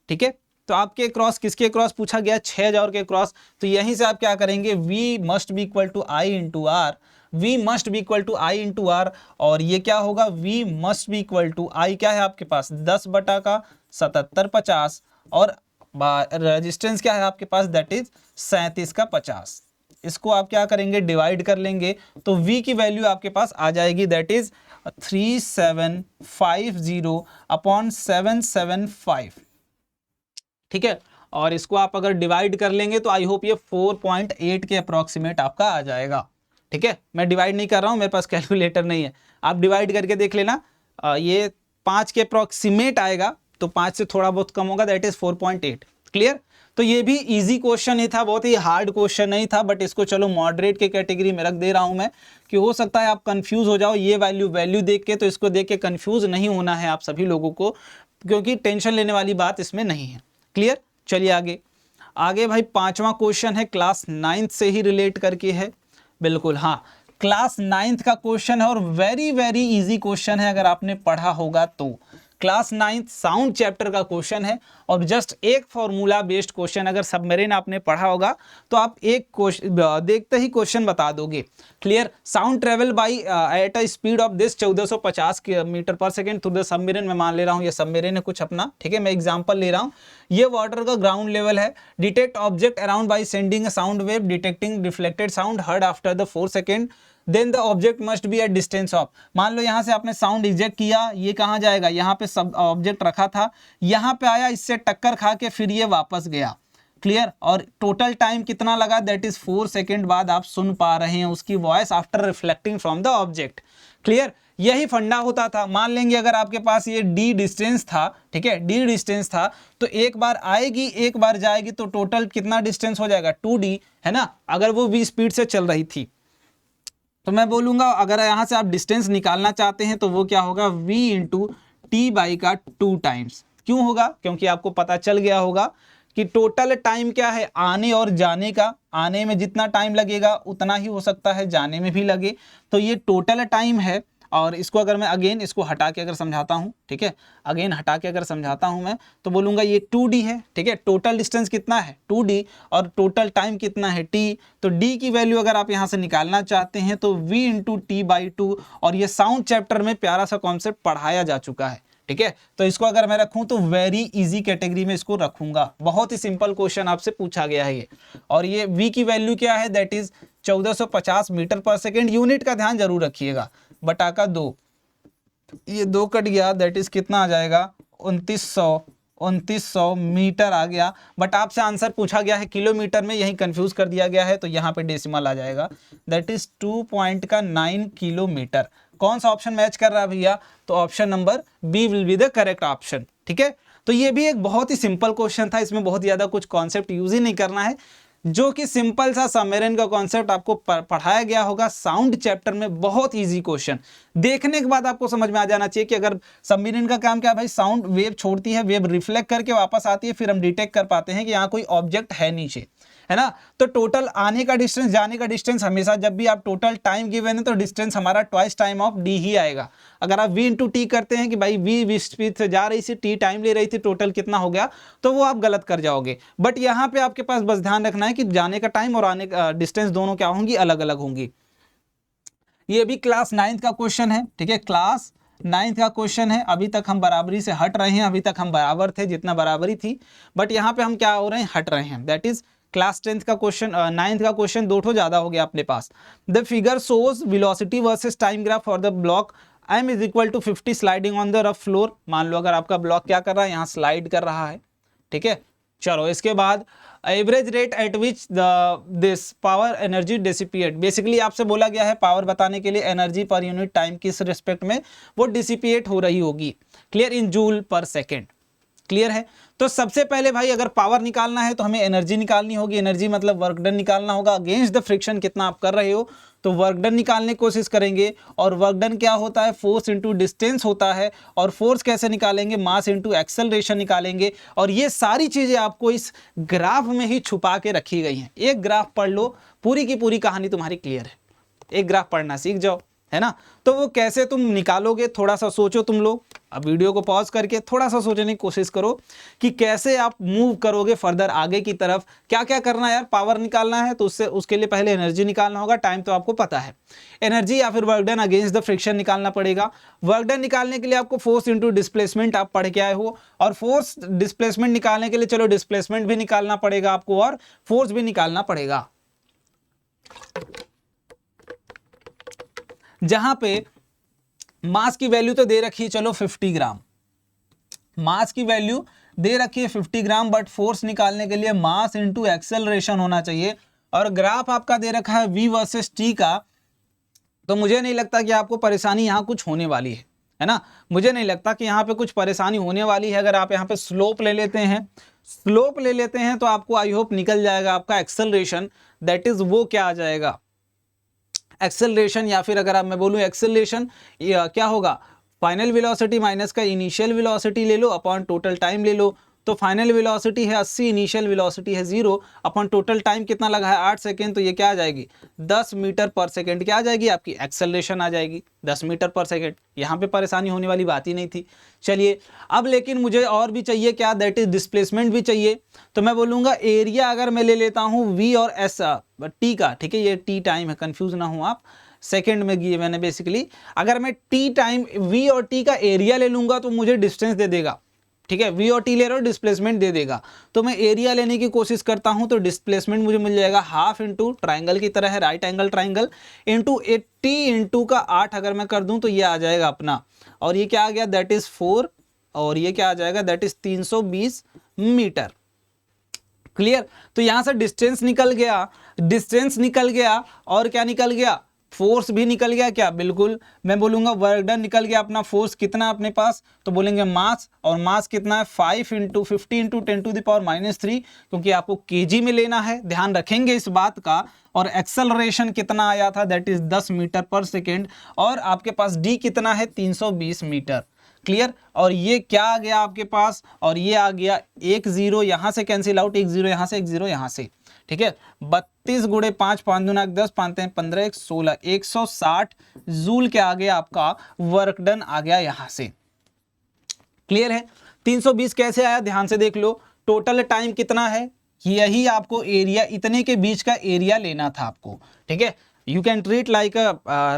ठीक है। तो आपके क्रॉस किसके क्रॉस पूछा गया, 6,000 के क्रॉस। तो यहीं से आप क्या करेंगे, V must be equal to I into R, V must be equal to I into R, और ये क्या होगा, V must be equal to I क्या है आपके पास 10 बटा का 7750, और रेजिस्टेंस क्या है आपके पास, दैट इज 37 का 50। इसको आप क्या करेंगे, डिवाइड कर लेंगे, तो V की वैल्यू आपके पास आ जाएगी, दैट इज 3750 अपॉन 775, ठीक है। और इसको आप अगर डिवाइड कर लेंगे तो आई होप ये 4.8 के अप्रॉक्सीमेट आपका आ जाएगा, ठीक है। मैं डिवाइड नहीं कर रहा हूं, मेरे पास कैलकुलेटर नहीं है, आप डिवाइड करके देख लेना। ये 5 के अप्रॉक्सीमेट आएगा, तो 5 से थोड़ा बहुत कम होगा, दैट इज 4.8, क्लियर। तो ये भी इजी क्वेश्चन ही था, बहुत ही हार्ड क्वेश्चन नहीं था, बट इसको चलो मॉडरेट के कैटेगरी में रख दे रहा हूं मैं, कि हो सकता है आप कंफ्यूज हो जाओ ये वैल्यू देख के, तो इसको देख के कंफ्यूज नहीं होना है आप सभी लोगों को, क्योंकि टेंशन लेने वाली बात इसमें नहीं है, क्लियर। चलिए आगे भाई 5वां क्वेश्चन है, क्लास 9th से ही रिलेट करके है, बिल्कुल हाँ, क्लास 9th का क्वेश्चन है और वेरी वेरी इजी क्वेश्चन है अगर आपने पढ़ा होगा तो। क्लास 9th साउंड चैप्टर का क्वेश्चन है और जस्ट एक फॉर्मूला बेस्ड क्वेश्चन, अगर सबमरीन आपने पढ़ा होगा तो आप एक क्वेश्चन देखते ही क्वेश्चन बता दोगे, clear. Sound travel by at a speed of this 1450 metre पर सेकेंड थ्रू द सबमरीन, मैं मान ले रहा हूँ ये सबमरीन है कुछ अपना, ठीक है, मैं एग्जांपल ले रहा हूँ। ये वाटर का ग्राउंड लेवल है, detect object around by sending a sound wave, detecting reflected sound heard after the 4 second, then the object must be at distance of. मान लो यहाँ से आपने साउंड इजेक्ट किया, ये कहाँ जाएगा, यहाँ पे सब ऑब्जेक्ट रखा था, यहाँ पे आया, इससे टक्कर खा के फिर ये वापस गया, क्लियर। और टोटल टाइम कितना लगा, दैट इज 4 सेकेंड बाद आप सुन पा रहे हैं उसकी voice after reflecting from the object, clear. यही फंडा होता था। मान लेंगे अगर आपके पास ये d डिस्टेंस था, ठीक है, d डिस्टेंस था, तो एक बार आएगी एक बार जाएगी, तो टोटल कितना डिस्टेंस हो जाएगा 2d, है ना, अगर वो v स्पीड से चल रही थी। तो मैं बोलूंगा अगर यहां से आप डिस्टेंस निकालना चाहते हैं तो वो क्या होगा, v इंटू टी बाई का 2 टाइम्स। क्यों होगा, क्योंकि आपको पता चल गया होगा कि टोटल टाइम क्या है आने और जाने का, आने में जितना टाइम लगेगा उतना ही हो सकता है जाने में भी लगे, तो ये टोटल टाइम है। और इसको अगर मैं अगेन इसको हटा के अगर समझाता हूँ, ठीक है, अगेन हटा के अगर समझाता हूँ मैं, तो बोलूँगा ये 2d है, ठीक है, टोटल डिस्टेंस कितना है 2d और टोटल टाइम कितना है t। तो d की वैल्यू अगर आप यहाँ से निकालना चाहते हैं तो v इंटू टी बाई 2, और ये साउंड चैप्टर में प्यारा सा कॉन्सेप्ट पढ़ाया जा चुका है, ठीक है। तो इसको अगर मैं रखूं तो वेरी इजी कैटेगरी में इसको रखूंगा, बहुत ही सिंपल क्वेश्चन आपसे पूछा गया है ये। और ये v की वैल्यू क्या है, दैट इज 1450 मीटर पर सेकेंड, यूनिट का ध्यान जरूर रखिएगा, बटा का 2, ये 2 कट गया, दैट इज कितना आ जाएगा 2900 मीटर आ गया। बट आपसे आंसर पूछा गया है किलोमीटर में, यही कंफ्यूज कर दिया गया है, तो यहाँ पे डेसिमल आ जाएगा, दैट इज 2.9 किलोमीटर। कौन सा ऑप्शन मैच कर रहा है भैया, तो option number B will be the correct option, ठीक है। तो ये भी एक बहुत ही सिंपल क्वेश्चन था, इसमें बहुत ज्यादा कुछ कॉन्सेप्ट यूज ही नहीं करना है, जो कि सिंपल सा सबमरीन का कॉन्सेप्ट आपको पढ़ाया गया होगा साउंड चैप्टर में, बहुत इजी क्वेश्चन। देखने के बाद आपको समझ में आ जाना चाहिए कि अगर सबमरीन का काम क्या है भाई, साउंड वेव छोड़ती है, वेव रिफ्लेक्ट करके वापस आती है, फिर हम डिटेक्ट कर पाते हैं कि यहाँ कोई ऑब्जेक्ट है नीचे, है ना। तो टोटल आने का डिस्टेंस जाने का डिस्टेंस, हमेशा जब भी आप टोटल टाइम गिवन है तो डिस्टेंस हमारा ट्वाइस टाइम ऑफ डी ही आएगा। अगर आप v इंटू टी करते हैं कि भाई v स्पीड से जा रही थी, t टाइम ले रही थी, टोटल कितना हो गया, तो वो आप गलत कर जाओगे। बट यहाँ पे आपके पास बस ध्यान रखना है कि जाने का टाइम और आने का डिस्टेंस दोनों क्या होंगी, अलग अलग होंगी। ये भी क्लास 9th का क्वेश्चन है, ठीक है, क्लास 9th का क्वेश्चन है। अभी तक हम बराबरी से हट रहे हैं, अभी तक हम बराबर थे जितना बराबरी थी, बट यहाँ पे हम क्या हो रहे हैं, हट रहे हैं। दैट इज क्लास 10th का क्वेश्चन, 9th का क्वेश्चन 2 ठो ज्यादा हो गया अपने पास। The figure shows velocity versus time graph for the block m is equal to 50 sliding on the rough floor. मान लो अगर आपका ब्लॉक क्या कर रहा है, यहाँ स्लाइड कर रहा है, ठीक है, चलो इसके बाद average rate at which this power energy dissipate, basically आपसे बोला गया है पावर बताने के लिए एनर्जी पर यूनिट टाइम किस रिस्पेक्ट में वो डिसिपिएट हो रही होगी, क्लियर, इन जूल पर सेकेंड, क्लियर है। तो सबसे पहले भाई अगर पावर निकालना है तो हमें एनर्जी निकालनी होगी, एनर्जी मतलब वर्क डन निकालना होगा अगेंस्ट द फ्रिक्शन, कितना आप कर रहे हो, तो वर्क डन निकालने की कोशिश करेंगे। और वर्क डन क्या होता है, फोर्स इनटू डिस्टेंस होता है। और फोर्स कैसे निकालेंगे, मास इनटू एक्सेलरेशन निकालेंगे। और ये सारी चीजें आपको इस ग्राफ में ही छुपा के रखी गई हैं। एक ग्राफ पढ़ लो, पूरी की पूरी कहानी तुम्हारी क्लियर है। एक ग्राफ पढ़ना सीख जाओ, है ना। तो वो कैसे तुम निकालोगे, थोड़ा सा सोचो तुम लोग। अब वीडियो को पॉज करके थोड़ा सा सोचने की कोशिश करो कि कैसे आप मूव करोगे फर्दर आगे की तरफ। क्या क्या करना है यार, पावर निकालना है तो उसके लिए पहले एनर्जी निकालना होगा, टाइम तो आपको पता है। एनर्जी या फिर work done against the friction निकालना पड़ेगा। वर्क डन निकालने के लिए आपको फोर्स इंटू डिस्प्लेसमेंट आप पढ़ के आए हो, और फोर्स डिस्प्लेसमेंट निकालने के लिए चलो डिस्प्लेसमेंट भी निकालना पड़ेगा आपको और फोर्स भी निकालना पड़ेगा। जहां पे मास की वैल्यू तो दे रखी है चलो 50 ग्राम, मास की वैल्यू दे रखी है 50 ग्राम, बट फोर्स निकालने के लिए मास इनटू एक्सेलरेशन होना चाहिए। और ग्राफ आपका दे रखा है v वर्सेस t का, तो मुझे नहीं लगता कि आपको परेशानी यहां कुछ होने वाली है ना। मुझे नहीं लगता कि यहां पे कुछ परेशानी होने वाली है। अगर आप यहां पे स्लोप ले लेते हैं तो आपको आई होप निकल जाएगा आपका एक्सेलरेशन, दैट इज वो क्या आ जाएगा, एक्सेलरेशन, या फिर अगर आप मैं बोलूं एक्सेलरेशन क्या होगा, फाइनल वेलोसिटी माइनस का इनिशियल वेलोसिटी ले लो अपॉन टोटल टाइम ले लो। तो फाइनल वेलोसिटी है 80, इनिशियल वेलोसिटी है 0, अपॉन टोटल टाइम कितना लगा है 8 सेकेंड, तो ये क्या आ जाएगी 10 मीटर पर सेकेंड, क्या आ जाएगी आपकी एक्सेलरेशन आ जाएगी 10 मीटर पर सेकेंड। यहाँ पे परेशानी होने वाली बात ही नहीं थी। चलिए अब लेकिन मुझे और भी चाहिए क्या, दैट इज डिस्प्लेसमेंट भी चाहिए। तो मैं बोलूँगा एरिया अगर मैं ले लेता हूँ v और s टी का, ठीक है, ये टी टाइम है, कंफ्यूज ना हो आप, सेकेंड में किए मैंने बेसिकली। अगर मैं टी टाइम v और t का एरिया ले लूंगा तो मुझे डिस्टेंस दे देगा, ठीक है, v और t ले रहा हूं डिस्प्लेसमेंट दे देगा। तो मैं एरिया लेने की कोशिश करता हूं तो डिस्प्लेसमेंट मुझे मिल जाएगा हाफ इंटू ट्राइंगल की तरह है, right angle triangle, into 80 into का 8 अगर मैं कर दूं तो ये आ जाएगा अपना, और ये क्या आ गया दैट इज 4, और ये क्या आ जाएगा दैट इज 320 मीटर, क्लियर। तो यहां से डिस्टेंस निकल गया और क्या निकल गया, फोर्स भी निकल गया क्या, बिल्कुल। मैं बोलूंगा वर्क डन निकल गया अपना, फोर्स कितना अपने पास, तो बोलेंगे मास, और मास कितना है 5 इंटू 50 इंटू 10⁻³ क्योंकि आपको केजी में लेना है, ध्यान रखेंगे इस बात का। और एक्सेलरेशन कितना आया था दैट इज 10 मीटर पर सेकेंड, और आपके पास डी कितना है 320 मीटर, क्लियर। और ये क्या आ गया आपके पास, और ये आ गया 1 0 यहां से कैंसिल आउट, 1 0 यहां से 1 0 यहां से, ठीक है। 32 गुणे 5, 5 दूना 10, 5 15 1 16, 160 जूल क्या आ गया आपका वर्क डन आ गया यहां से, क्लियर है। 320 कैसे आया ध्यान से देख लो, टोटल टाइम कितना है, यही आपको एरिया, इतने के बीच का एरिया लेना था आपको, ठीक है। You can treat like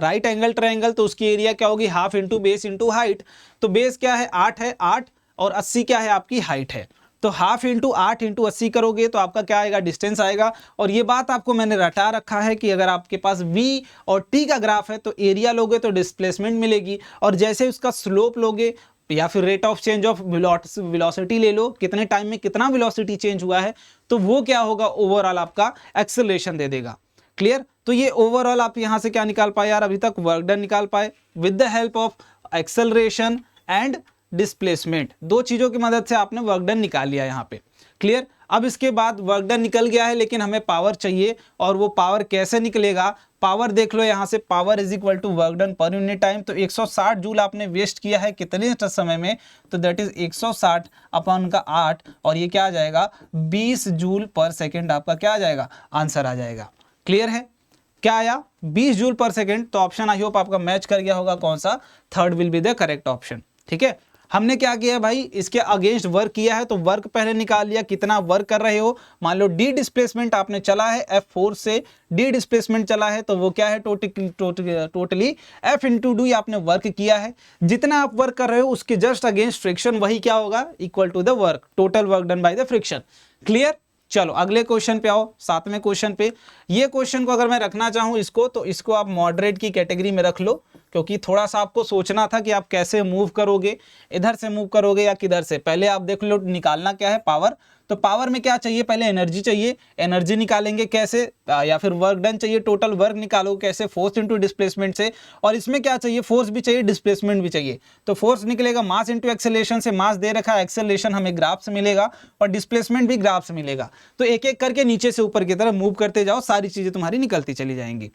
right angle triangle, तो उसकी एरिया क्या होगी half into base into height. तो बेस क्या है 8 है, 8 और 80 क्या है आपकी हाइट है, तो हाफ इंटू 8 इंटू 80 करोगे तो आपका क्या आएगा डिस्टेंस आएगा। और ये बात आपको मैंने रटा रखा है कि अगर आपके पास v और t का ग्राफ है तो एरिया लोगे तो डिस्प्लेसमेंट मिलेगी, और जैसे उसका स्लोप लोगे या फिर rate of change of velocity ले लो, कितने टाइम में कितना वेलोसिटी चेंज हुआ है, तो वो क्या होगा ओवरऑल आपका एक्सेलरेशन दे देगा, क्लियर। तो ये ओवरऑल आप यहां से क्या निकाल पाए यार, अभी तक वर्क डन निकाल पाए with the help of acceleration and displacement, दो चीजों की मदद से आपने वर्क डन निकाल लिया यहाँ पे, क्लियर। अब इसके बाद वर्क डन निकल गया है, लेकिन हमें पावर चाहिए, और वो पावर कैसे निकलेगा, पावर देख लो यहाँ से, power is equal to work done पर यूनिट टाइम। तो 160 जूल आपने वेस्ट किया है कितने समय में, तो दैट इज 160 अपॉन का 8, और ये क्या आ जाएगा 20 जूल पर सेकेंड आपका क्या आ जाएगा आंसर आ जाएगा, क्लियर है। क्या आया 20 जूल पर सेकेंड। तो ऑप्शन आई होप आपका मैच कर गया होगा, कौन सा, third will be the correct option, ठीक है। हमने क्या किया भाई, इसके अगेंस्ट वर्क किया है, तो वर्क पहले निकाल लिया, कितना वर्क कर रहे हो। मान लो डी डिस्प्लेसमेंट आपने चला है F4 से, डी डिस्प्लेसमेंट चला है तो वो क्या है टोटली F इंटू डी आपने वर्क किया है। जितना आप वर्क कर रहे हो उसके जस्ट अगेंस्ट फ्रिक्शन, वही क्या होगा equal to the work, total work done by the friction, clear. चलो अगले क्वेश्चन पे आओ, 7वें क्वेश्चन पे। ये क्वेश्चन को अगर मैं रखना चाहूं इसको, तो इसको आप मॉडरेट की कैटेगरी में रख लो, क्योंकि थोड़ा सा आपको सोचना था कि आप कैसे मूव करोगे, इधर से मूव करोगे या किधर से। पहले आप देख लो निकालना क्या है, पावर। तो पावर में क्या चाहिए, पहले एनर्जी चाहिए, एनर्जी निकालेंगे कैसे, या फिर वर्क डन चाहिए, टोटल वर्क निकालो कैसे, फोर्स इनटू डिस्प्लेसमेंट से। और इसमें क्या चाहिए, फोर्स भी चाहिए, डिस्प्लेसमेंट भी चाहिए। तो फोर्स निकलेगा मास इनटू एक्सेलरेशन से, मास दे रखा है, एक्सेलरेशन हमें ग्राफ से मिलेगा और डिस्प्लेसमेंट भी ग्राफ से मिलेगा। तो एक एक करके नीचे से ऊपर की तरफ मूव करते जाओ, सारी चीजें तुम्हारी निकलती चली जाएंगी।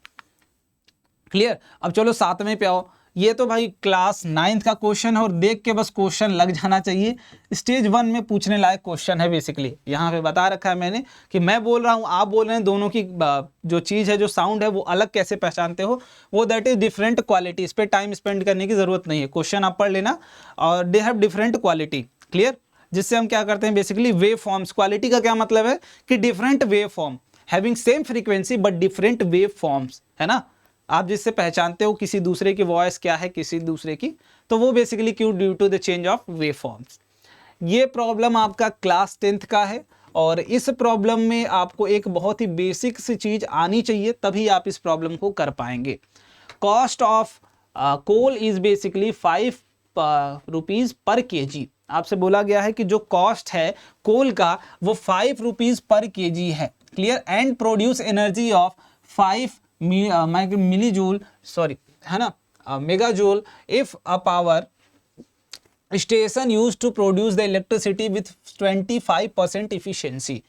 क्लियर। अब चलो 7वें पे आओ। ये तो भाई क्लास 9th का क्वेश्चन है और देख के बस क्वेश्चन लग जाना चाहिए। स्टेज 1 में पूछने लायक क्वेश्चन है। बेसिकली यहाँ पे बता रखा है मैंने कि मैं बोल रहा हूँ, आप बोल रहे हैं, दोनों की जो चीज़ है, जो साउंड है, वो अलग कैसे पहचानते हो, वो दैट इज डिफरेंट क्वालिटी। इस पर टाइम स्पेंड करने की जरूरत नहीं है, क्वेश्चन आप पढ़ लेना। और they have different quality. Clear. जिससे हम क्या करते हैं, बेसिकली वेव फॉर्म्स। क्वालिटी का क्या मतलब है कि different wave form having same frequency but different wave forms, है ना। आप जिससे पहचानते हो किसी दूसरे की वॉइस क्या है, किसी दूसरे की, तो वो बेसिकली क्यों, due to the change of wave forms. ये प्रॉब्लम आपका क्लास 10th का है और इस प्रॉब्लम में आपको एक बहुत ही बेसिक सी चीज आनी चाहिए, तभी आप इस प्रॉब्लम को कर पाएंगे। Cost of coal is basically 5 rupees पर केजी। आपसे बोला गया है कि जो कॉस्ट है कोल का वो 5 रुपीज पर केजी है। Clear. And produce energy of 5 millijoule, sorry, है ना, megajoule if a power station use to produce the electricity with 25% efficiency.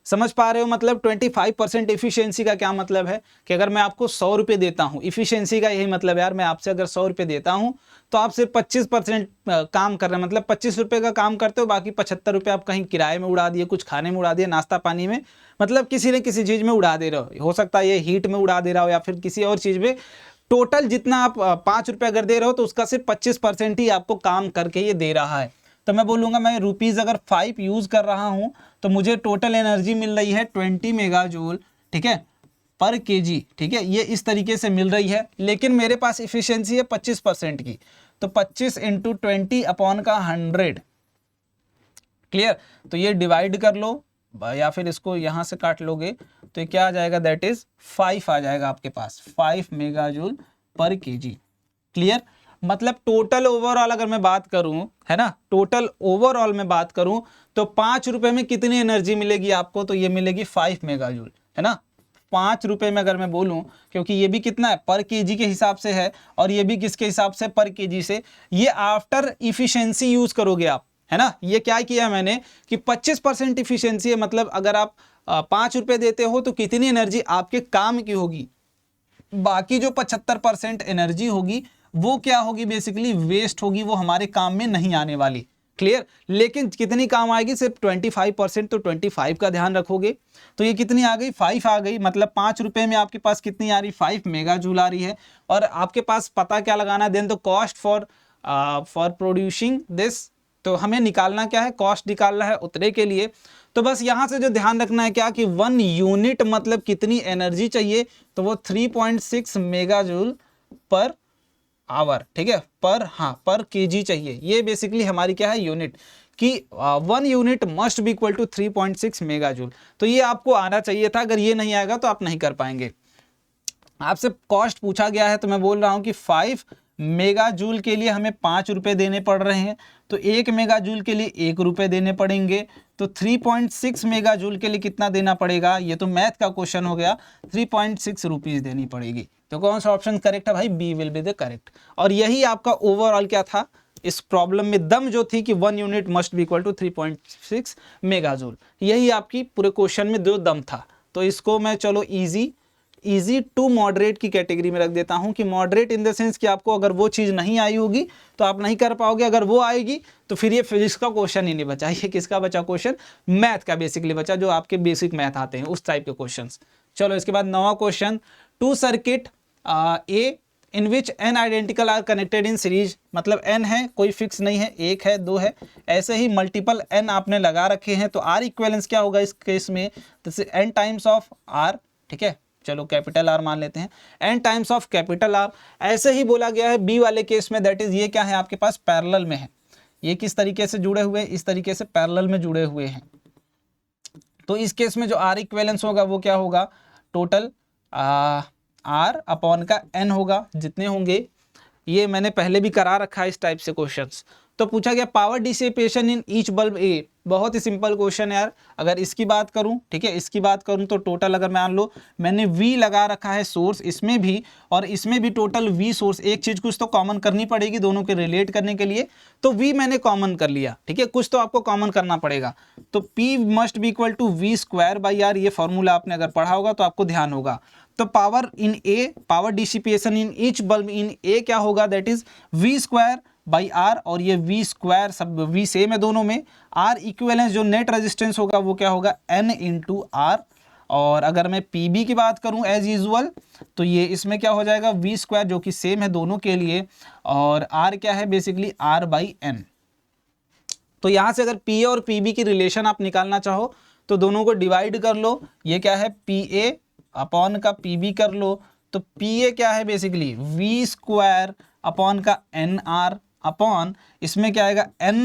समझ पा रहे हो, मतलब 25% इफिशियंसी का क्या मतलब है कि अगर मैं आपको 100 रुपये देता हूँ, इफिशियंसी का यही मतलब है यार, मैं आपसे अगर 100 रुपये देता हूँ तो आप सिर्फ 25% काम कर रहे हैं, मतलब 25 रुपये का काम करते हो, बाकी 75 रुपये आप कहीं किराए में उड़ा दिए, कुछ खाने में उड़ा दिए, नाश्ता पानी में, मतलब किसी न किसी चीज़ में उड़ा दे रहे हो सकता है ये हीट में उड़ा दे रहा हो या फिर किसी और चीज़ में। टोटल जितना आप 5 रुपये अगर दे रहे हो तो उसका सिर्फ 25% ही आपको काम करके ये दे रहा है। तो मैं बोलूँगा मैं रुपीज़ अगर 5 यूज़ कर रहा हूँ तो मुझे टोटल एनर्जी मिल रही है 20 मेगाजूल, ठीक है, पर केजी। ठीक है, ये इस तरीके से मिल रही है, लेकिन मेरे पास इफिशियंसी है 25% की, तो 25 इंटू 20 अपॉन का 100। क्लियर। तो ये डिवाइड कर लो या फिर इसको यहाँ से काट लोगे तो ये क्या आ जाएगा, दैट इज 5 आ जाएगा आपके पास, 5 मेगाजूल पर केजी। क्लियर। मतलब टोटल ओवरऑल अगर मैं बात करूं, है ना, टोटल ओवरऑल में बात करूं तो 5 रुपए में कितनी एनर्जी मिलेगी आपको, तो ये मिलेगी 5 मेगाजूल, है ना। 5 रुपए में अगर मैं बोलूं, क्योंकि ये भी कितना है, पर केजी के हिसाब से है और ये भी किसके हिसाब से, पर केजी से। ये आफ्टर इफिशियंसी यूज करोगे आप, है ना। ये क्या किया मैंने कि 25% इफिशियंसी है, मतलब अगर आप 5 रुपए देते हो तो कितनी एनर्जी आपके काम की होगी, बाकी जो 75% एनर्जी होगी वो क्या होगी, बेसिकली वेस्ट होगी, वो हमारे काम में नहीं आने वाली। क्लियर। लेकिन कितनी काम आएगी, सिर्फ 25%, तो 25 का ध्यान रखोगे। तो ये कितनी आ गई, 5 आ गई, मतलब 5 रुपए में आपके पास कितनी आ रही, 5 मेगाजूल आ रही है। और आपके पास पता क्या लगाना है, then the cost for producing this. तो हमें निकालना क्या है, कॉस्ट निकालना है उतने के लिए। तो बस यहां से जो ध्यान रखना है क्या कि 1 यूनिट मतलब कितनी एनर्जी चाहिए, तो वो 3.6 मेगाजूल पर आवर, ठीक है, पर केजी चाहिए। ये बेसिकली हमारी क्या है, यूनिट कि 1 unit must be equal to 3.6 megajoule. तो ये आपको आना चाहिए था, अगर ये नहीं आएगा तो आप नहीं कर पाएंगे। आपसे कॉस्ट पूछा गया है तो मैं बोल रहा हूं कि 5 मेगाजूल के लिए हमें 5 रुपए देने पड़ रहे हैं, तो 1 मेगाजूल के लिए 1 रुपए देने पड़ेंगे, तो 3.6 मेगाजूल के लिए कितना देना पड़ेगा, ये तो मैथ का क्वेश्चन हो गया, 3.6 रुपीज देनी पड़ेगी। तो कौन सा ऑप्शन करेक्ट है भाई, B will be the correct. और यही आपका ओवरऑल क्या था इस प्रॉब्लम में, दम जो थी कि 1 unit must be equal to 3.6 megajoule, यही आपकी पूरे क्वेश्चन में जो दम था। तो इसको मैं चलो इजी टू मॉडरेट की कैटेगरी में रख देता हूं कि मॉडरेट इन द सेंस कि आपको अगर वो चीज नहीं आई होगी तो आप नहीं कर पाओगे, अगर वो आएगी तो फिर ये फिजिक्स का क्वेश्चन ही नहीं बचा, ये किसका बचा क्वेश्चन, मैथ का बेसिकली बचा, जो आपके बेसिक मैथ आते हैं उस टाइप के क्वेश्चंस। चलो इसके बाद 9वां question, two circuit A in which n identical are connected in series. मतलब एन है, कोई फिक्स नहीं है, 1 है 2 है, ऐसे ही मल्टीपल एन आपने लगा रखे हैं। तो आर इक्विवेलेंस क्या होगा इस केस में, एन टाइम्स ऑफ आर, ठीक है, चलो कैपिटल आर मान लेते हैं, N times of capital R. ऐसे ही बोला गया है बी वाले केस में, दैट इज ये क्या है आपके पास, पैरेलल में है। ये किस तरीके से जुड़े हुए हैं, इस तरीके से पैरेलल में जुड़े हुए हैं। तो इस केस में जो आर इक्विवेलेंस होगा वो क्या होगा, टोटल आर अपॉन का एन होगा, जितने होंगे ये मैंने पहले भी करा रखा है इस टाइप से क्वेश्चंस। तो पूछा गया power dissipation in each bulb A, बहुत ही सिंपल क्वेश्चन है यार। अगर इसकी बात करूं, ठीक है, इसकी बात करूं तो टोटल अगर मान लो मैंने V लगा रखा है सोर्स इसमें भी और इसमें भी टोटल V सोर्स, एक चीज कुछ तो कॉमन करनी पड़ेगी दोनों के रिलेट करने के लिए, तो V मैंने कॉमन कर लिया, ठीक है, कुछ तो आपको कॉमन करना पड़ेगा। तो P must be equal to V square by R, ये फॉर्मूला आपने अगर पढ़ा होगा तो आपको ध्यान होगा। तो power in A, power dissipation in each bulb in A क्या होगा, that is V square by R, और ये V स्क्वायर सब V सेम है दोनों में, R इक्विवेलेंस जो नेट रेजिस्टेंस होगा वो क्या होगा N इंटू आर। और अगर मैं PB की बात करूं एज यूजुअल तो ये इसमें क्या हो जाएगा V स्क्वायर जो कि सेम है दोनों के लिए, और R क्या है बेसिकली R बाई N। तो यहां से अगर PA और PB की रिलेशन आप निकालना चाहो तो दोनों को डिवाइड कर लो, ये क्या है PA अपॉन का PB कर लो, तो PA क्या है बेसिकली V स्क्वायर अपॉन का NR अपॉन इसमें क्या आएगा N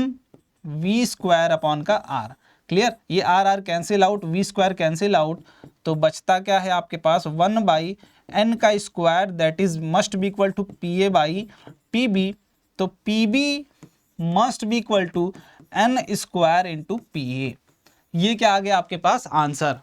V स्क्वायर अपॉन का R। क्लियर, ये R cancel out, V square cancel out, तो बचता क्या है आपके पास 1 बाई N का square, that is must be equal to PA by PB। तो PB must be equal to N square into PA। ये क्या आ गया आपके पास आंसर,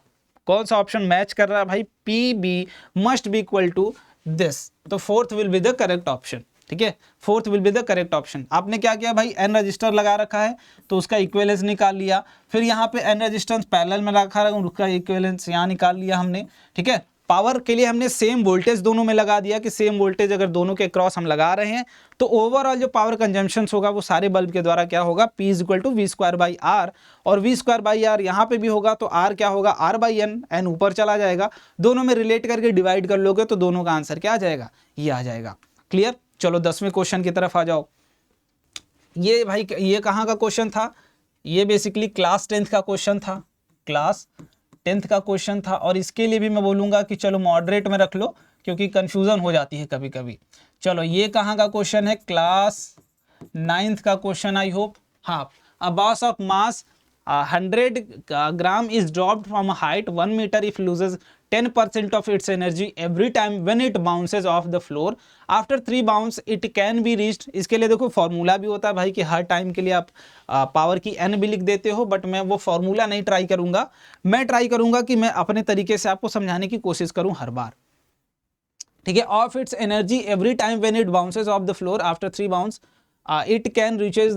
कौन सा ऑप्शन मैच कर रहा है भाई, PB must be equal to this. तो fourth will be the correct option, ठीक है, fourth will be the correct option. आपने क्या किया भाई, N रजिस्टर लगा रखा है तो उसका इक्विवेलेंस निकाल लिया, फिर यहाँ पे N रजिस्टेंस पैरेलल में रखा है उसका इक्विवेलेंस यहाँ निकाल लिया हमने, ठीक है। पावर के लिए हमने सेम वोल्टेज दोनों में लगा दिया कि सेम वोल्टेज अगर दोनों के क्रॉस हम लगा रहे हैं तो ओवरऑल जो पावर कंजम्पशन होगा वो सारे बल्ब के द्वारा क्या होगा, P is equal to V square by R, और V स्क्वायर बाई आर यहाँ पे भी होगा तो R क्या होगा R बाई N, N ऊपर चला जाएगा, दोनों में रिलेट करके डिवाइड कर लोगे तो दोनों का आंसर क्या आ जाएगा, ये आ जाएगा। क्लियर, चलो 10वें क्वेश्चन की तरफ आ जाओ। ये भाई ये कहाँ का क्वेश्चन था, ये बेसिकली क्लास 10th का क्वेश्चन था, क्लास 10th का क्वेश्चन था, और इसके लिए भी मैं बोलूंगा कि चलो मॉडरेट में रख लो क्योंकि कंफ्यूजन हो जाती है कभी कभी। चलो ये कहाँ का क्वेश्चन है, क्लास 9th का क्वेश्चन आई होप। हाँ, a ball of mass 100 gram is dropped from a height 1 meter if loses 10% of its energy every time when it bounces off the floor. After 3 bounce it can be reached. इसके लिए देखो फॉर्मूला भी होता है भाई कि हर टाइम के लिए आप पावर की n भी लिख देते हो, बट मैं वो फॉर्मूला नहीं ट्राई करूंगा, मैं ट्राई करूंगा कि मैं अपने तरीके से आपको समझाने की कोशिश करूं हर बार, ठीक है। Of its energy every time when it bounces of the floor after 3 bounce it can reaches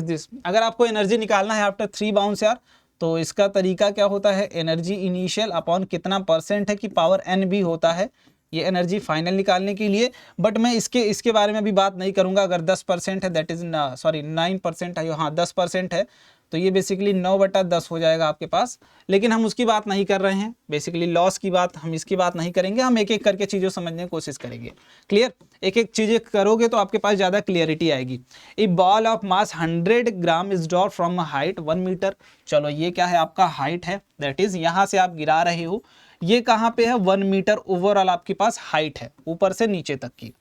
this. अगर आपको एनर्जी निकालना है आफ्टर 3 बाउंस यार, तो इसका तरीका क्या होता है, एनर्जी इनिशियल अपॉन कितना परसेंट है कि पावर n भी होता है, ये एनर्जी फाइनल निकालने के लिए। बट मैं इसके बारे में भी बात नहीं करूंगा। अगर 10% है दैट इज सॉरी 9% है, हाँ 10% है तो ये बेसिकली 9/10 हो जाएगा आपके पास, लेकिन हम उसकी बात नहीं कर रहे हैं, बेसिकली लॉस की बात, हम इसकी बात नहीं करेंगे, हम एक एक करके चीज़ों समझने की कोशिश करेंगे। क्लियर, एक एक चीज़ें करोगे तो आपके पास ज़्यादा क्लियरिटी आएगी। A ball of mass 100 gram is drop from height 1 metre. चलो ये क्या है आपका हाइट है, दैट इज यहाँ से आप गिरा रहे हो, ये कहाँ पे है 1 मीटर ओवरऑल आपके पास हाइट है ऊपर से नीचे तक की।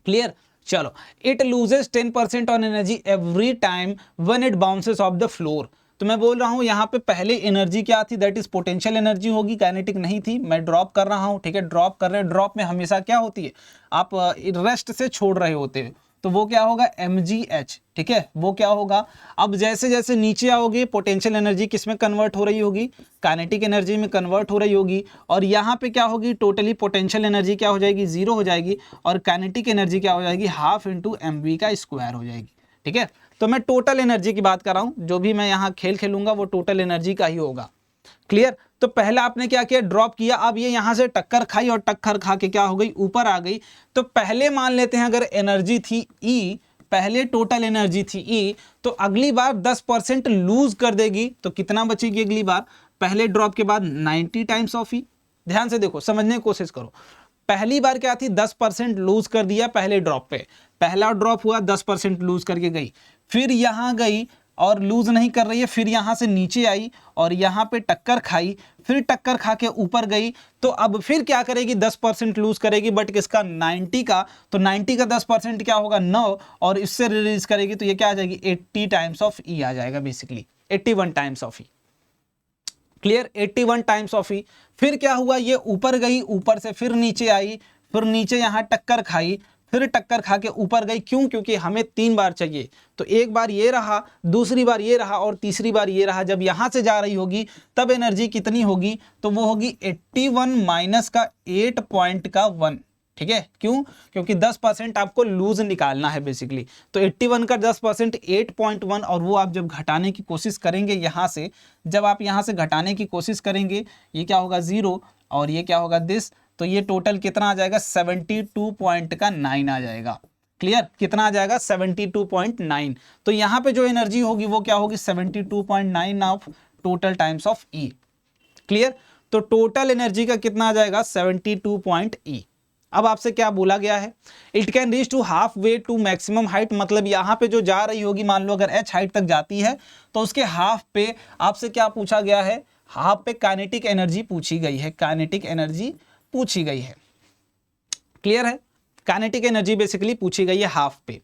क्लियर, चलो it loses 10% on energy every time when it bounces of the floor. तो मैं बोल रहा हूं यहाँ पे पहले एनर्जी क्या थी, दैट इज पोटेंशियल एनर्जी होगी, काइनेटिक नहीं थी। मैं ड्रॉप कर रहा हूं, ठीक है, ड्रॉप कर रहे, ड्रॉप में हमेशा क्या होती है, आप रेस्ट से छोड़ रहे होते हैं, तो वो क्या होगा mgh, ठीक है, वो क्या होगा। अब जैसे जैसे नीचे आओगे पोटेंशियल एनर्जी किस में कन्वर्ट हो रही होगी, काइनेटिक एनर्जी में कन्वर्ट हो रही होगी, और यहाँ पे क्या होगी, टोटली पोटेंशियल एनर्जी क्या हो जाएगी, 0 हो जाएगी, और काइनेटिक एनर्जी क्या हो जाएगी, ½ × mv का स्क्वायर हो जाएगी, ठीक है। तो मैं टोटल एनर्जी की बात कर रहा हूँ, जो भी मैं यहाँ खेल खेलूंगा वो टोटल एनर्जी का ही होगा। क्लियर, तो पहला आपने क्या किया, ड्रॉप किया, अब ये यहां से टक्कर खाई और टक्कर खा के क्या हो गई, ऊपर आ गई। तो पहले मान लेते हैं अगर एनर्जी थी E, पहले टोटल एनर्जी थी E, तो अगली बार 10% लूज कर देगी, तो कितना बचेगी अगली बार, पहले ड्रॉप के बाद 90 टाइम्स ऑफ E। ध्यान से देखो, समझने की कोशिश करो, पहली बार क्या थी 10% लूज कर दिया पहले ड्रॉप पे, पहला ड्रॉप हुआ 10% लूज करके गई, फिर यहां गई और लूज नहीं कर रही है, फिर यहां से नीचे आई और यहां पे टक्कर खाई, फिर टक्कर खा के ऊपर गई, तो अब फिर क्या करेगी, 10% लूज करेगी, बट किसका, 90 का, तो 90 का 10% क्या होगा 9, और इससे रिलीज करेगी तो ये क्या आ जाएगी 80 टाइम्स ऑफ E आ जाएगा, basically 81 times of E। Clear, 81 times of E। फिर क्या हुआ, ये ऊपर गई, ऊपर से फिर नीचे आई, फिर नीचे यहाँ टक्कर खाई, फिर टक्कर खा के ऊपर गई। क्यों? क्योंकि हमें 3 बार चाहिए, तो एक बार ये रहा, दूसरी बार ये रहा और तीसरी बार ये रहा। जब यहाँ से जा रही होगी तब एनर्जी कितनी होगी? तो वो होगी 81 माइनस का 8 पॉइंट का 1। ठीक है, क्यों? क्योंकि 10% आपको लूज निकालना है बेसिकली। तो 81 का 10% 8.1, और वो आप जब घटाने की कोशिश करेंगे यहाँ से, जब आप यहाँ से घटाने की कोशिश करेंगे, ये क्या होगा 0 और ये क्या होगा दिस, तो ये टोटल कितना आ जाएगा 72.9 आ जाएगा। क्लियर? कितना आ जाएगा 72.9। तो यहाँ पे जो एनर्जी होगी वो क्या होगी 72.9 of total times of E. Clear? तो टोटल एनर्जी का कितना आ जाएगा 72.E। अब आपसे क्या बोला गया है? It can reach to half way to maximum height, मतलब यहाँ पे जो जा रही होगी, मान लो अगर h हाइट तक जाती है तो उसके हाफ पे आपसे क्या पूछा गया है? हाफ पे काइनेटिक एनर्जी पूछी गई है, काइनेटिक एनर्जी पूछी गई है। क्लियर है? काइनेटिक एनर्जी बेसिकली पूछी गई है हाफ पे।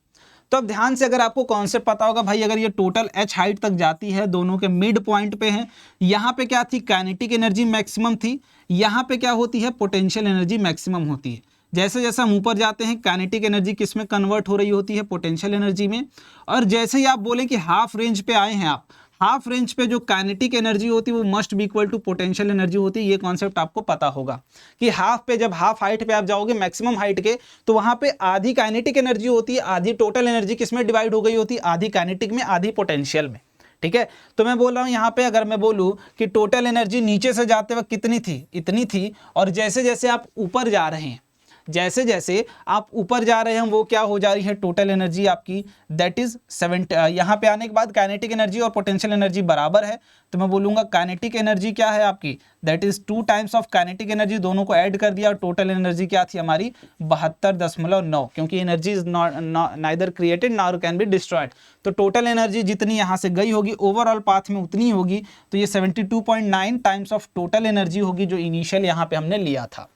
तो अब ध्यान से अगर आपको कॉन्सेप्ट पता होगा भाई, अगर ये टोटल h हाइट तक जाती है, दोनों के मिड पॉइंट पे है, यहाँ पे क्या थी? काइनेटिक एनर्जी मैक्सिमम थी, यहाँ पे क्या होती है? पोटेंशियल एनर्जी मैक्सिमम होती है। जैसे जैसे हम ऊपर जाते हैं काइनेटिक एनर्जी किस में कन्वर्ट हो रही होती है? पोटेंशियल एनर्जी में। और जैसे ही आप बोले कि हाफ रेंज पे आए हैं आप, हाफ रेंज पे जो काइनेटिक एनर्जी होती है वो must be equal to potential energy होती है। ये कॉन्सेप्ट आपको पता होगा कि हाफ पे, जब हाफ हाइट पे आप जाओगे मैक्सिमम हाइट के, तो वहां पे आधी काइनेटिक एनर्जी होती है, आधी टोटल एनर्जी किसमें डिवाइड हो गई होती है? आधी काइनेटिक में, आधी पोटेंशियल में। ठीक है, तो मैं बोल रहा हूं यहाँ पे अगर मैं बोलूं कि टोटल एनर्जी नीचे से जाते वक्त कितनी थी? इतनी थी, और जैसे जैसे आप ऊपर जा रहे हैं, जैसे जैसे आप ऊपर जा रहे हैं वो क्या हो जा रही है? टोटल एनर्जी आपकी दैट इज 7। यहाँ पे आने के बाद काइनेटिक एनर्जी और पोटेंशियल एनर्जी बराबर है, तो मैं बोलूँगा काइनेटिक एनर्जी क्या है आपकी? That is 2 times of kinetic energy, दोनों को ऐड कर दिया, और टोटल एनर्जी क्या थी हमारी? 72.9, क्योंकि energy is neither created nor can be destroyed. तो टोटल एनर्जी जितनी यहाँ से गई होगी ओवरऑल पाथ में उतनी होगी, तो ये 72.9 टाइम्स ऑफ टोटल एनर्जी होगी जो इनिशियल यहाँ पे हमने लिया था।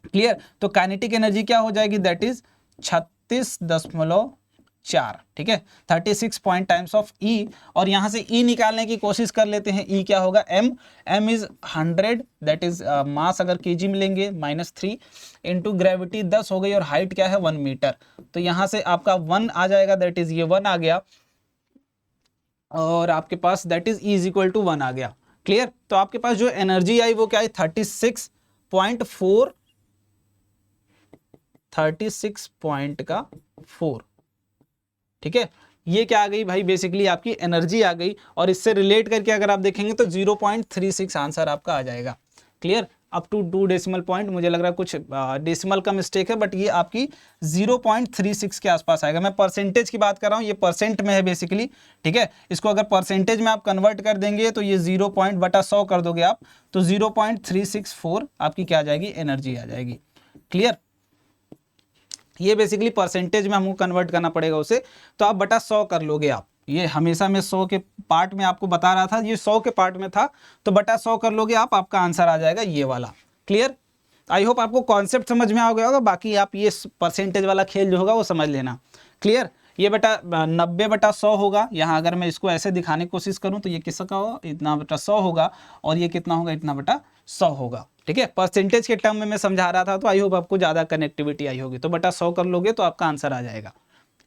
क्लियर? तो काइनेटिक एनर्जी क्या हो जाएगी? That is 36.4। ठीक है, 36 पॉइंट टाइम्स ऑफ ई, और यहां से ई निकालने की कोशिश कर लेते हैं। ई क्या होगा? M is 100, that is mass अगर केजी में लेंगे -3 इंटू ग्रेविटी 10 हो गई, और हाइट क्या है 1 मीटर। तो यहां से आपका 1 आ जाएगा, दैट इज ये 1 आ गया, और आपके पास that is E is equal to 1 आ गया। क्लियर? तो आपके पास जो एनर्जी आई वो क्या है? 36.4। ठीक है, ये क्या आ गई भाई? बेसिकली आपकी एनर्जी आ गई, और इससे रिलेट करके अगर आप देखेंगे तो 0.36 आंसर आपका आ जाएगा। Clear? Up to 2 decimal point, मुझे लग रहा है कुछ डेसिमल का मिस्टेक है, बट ये आपकी 0.36 के आसपास आएगा। मैं परसेंटेज की बात कर रहा हूँ, ये परसेंट में है बेसिकली। ठीक है, इसको अगर परसेंटेज में आप कन्वर्ट कर देंगे तो ये 0.100 कर दोगे आप, तो 0.364 आपकी क्या आ जाएगी? एनर्जी आ जाएगी। क्लियर? ये बेसिकली परसेंटेज में हमको कन्वर्ट करना पड़ेगा उसे, तो आप बटा 100 कर लोगे आप। ये हमेशा मैं 100 के पार्ट में आपको बता रहा था, ये 100 के पार्ट में था, तो बटा 100 कर लोगे आप, आपका आंसर आ जाएगा ये वाला। क्लियर? आई होप आपको कॉन्सेप्ट समझ में आ गया होगा। बाकी आप ये परसेंटेज वाला खेल जो होगा वो समझ लेना। क्लियर? ये बटा 90/100 होगा। यहाँ अगर मैं इसको ऐसे दिखाने की कोशिश करूँ तो ये किसका होगा? इतना बटा 100 होगा, और ये कितना होगा? इतना बटा 100 होगा। ठीक है, परसेंटेज के टर्म में मैं समझा रहा था, तो आई होप आपको ज़्यादा कनेक्टिविटी आई होगी। तो बटा 100 कर लोगे तो आपका आंसर आ जाएगा।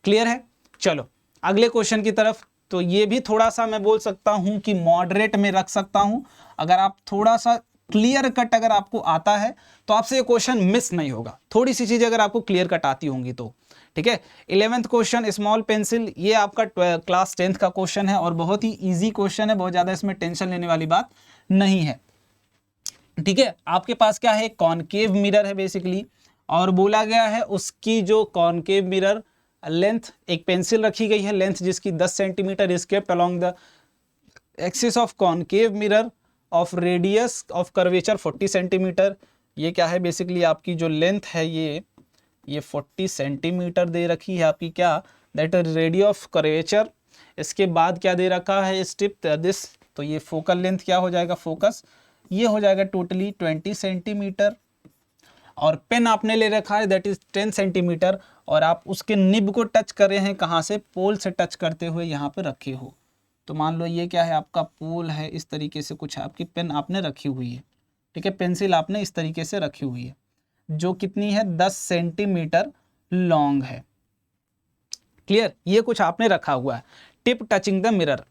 क्लियर है? चलो अगले क्वेश्चन की तरफ। तो ये भी थोड़ा सा मैं बोल सकता हूँ कि मॉडरेट में रख सकता हूँ। अगर आप थोड़ा सा क्लियर कट अगर आपको आता है तो आपसे ये क्वेश्चन मिस नहीं होगा। थोड़ी सी चीज़ें अगर आपको क्लियर कट आती होंगी तो। ठीक है, 11th क्वेश्चन स्मॉल पेंसिल, ये आपका क्लास 10th का क्वेश्चन है, और बहुत ही ईजी क्वेश्चन है, बहुत ज़्यादा इसमें टेंशन लेने वाली बात नहीं है। ठीक है, आपके पास क्या है? कॉनकेव मिरर है बेसिकली, और बोला गया है उसकी जो कॉनकेव मिरर लेंथ, एक पेंसिल रखी गई है लेंथ जिसकी 10 centimetre is kept along the axis of concave mirror of radius of curvature 40 centimetre. ये क्या है? बेसिकली आपकी जो लेंथ है ये 40 सेंटीमीटर दे रखी है आपकी, क्या? That is radius of curvature. इसके बाद क्या दे रखा है? स्टिप दिस, तो ये फोकल लेंथ क्या हो जाएगा? फोकस ये हो जाएगा टोटली 20 सेंटीमीटर, और पेन आपने ले रखा है दैट इज 10 सेंटीमीटर, और आप उसके निब को टच कर रहे हैं कहाँ से? पोल से टच करते हुए यहाँ पे रखे हो। तो मान लो ये क्या है? आपका पोल है, इस तरीके से कुछ आपकी पेन आपने रखी हुई है। ठीक है, पेंसिल आपने इस तरीके से रखी हुई है, जो कितनी है? 10 सेंटीमीटर लॉन्ग है। क्लियर, ये कुछ आपने रखा हुआ है। Tip touching the mirror.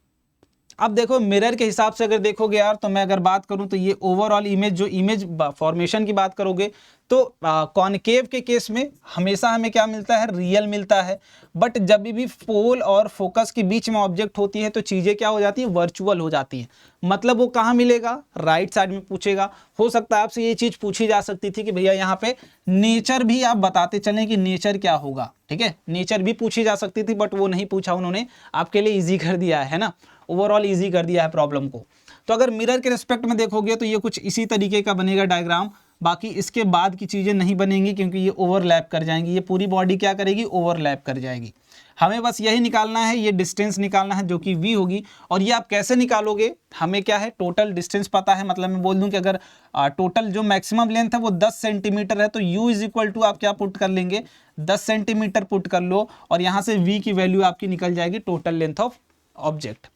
अब देखो मिरर के हिसाब से अगर देखोगे यार, तो मैं अगर बात करूं तो ये ओवरऑल इमेज, जो इमेज फॉर्मेशन की बात करोगे तो कॉनकेव के केस में हमेशा हमें क्या मिलता है, रियल मिलता है। बट जब भी पोल और फोकस के बीच में ऑब्जेक्ट होती है तो चीज़ें क्या हो जाती है, वर्चुअल हो जाती है। मतलब वो कहाँ मिलेगा, राइट साइड में पूछेगा। हो सकता है आपसे ये चीज़ पूछी जा सकती थी कि भैया यहाँ पे नेचर भी आप बताते चलें कि नेचर क्या होगा, ठीक है, नेचर भी पूछी जा सकती थी, बट वो नहीं पूछा उन्होंने, आपके लिए ईजी कर दिया है ना, ओवरऑल इजी कर दिया है प्रॉब्लम को। तो अगर मिरर के रिस्पेक्ट में देखोगे तो ये कुछ इसी तरीके का बनेगा डायग्राम। बाकी इसके बाद की चीज़ें नहीं बनेंगी क्योंकि ये ओवरलैप कर जाएंगी, ये पूरी बॉडी क्या करेगी, ओवरलैप कर जाएगी। हमें बस यही निकालना है, ये डिस्टेंस निकालना है जो कि v होगी। और ये आप कैसे निकालोगे, हमें क्या है, टोटल डिस्टेंस पता है। मतलब मैं बोल दूं कि अगर टोटल जो मैक्सिमम लेंथ है वो 10 सेंटीमीटर है तो u इज इक्वल टू आप क्या पुट कर लेंगे, 10 सेंटीमीटर पुट कर लो, और यहाँ से v की वैल्यू आपकी निकल जाएगी टोटल लेंथ ऑफ ऑब्जेक्ट।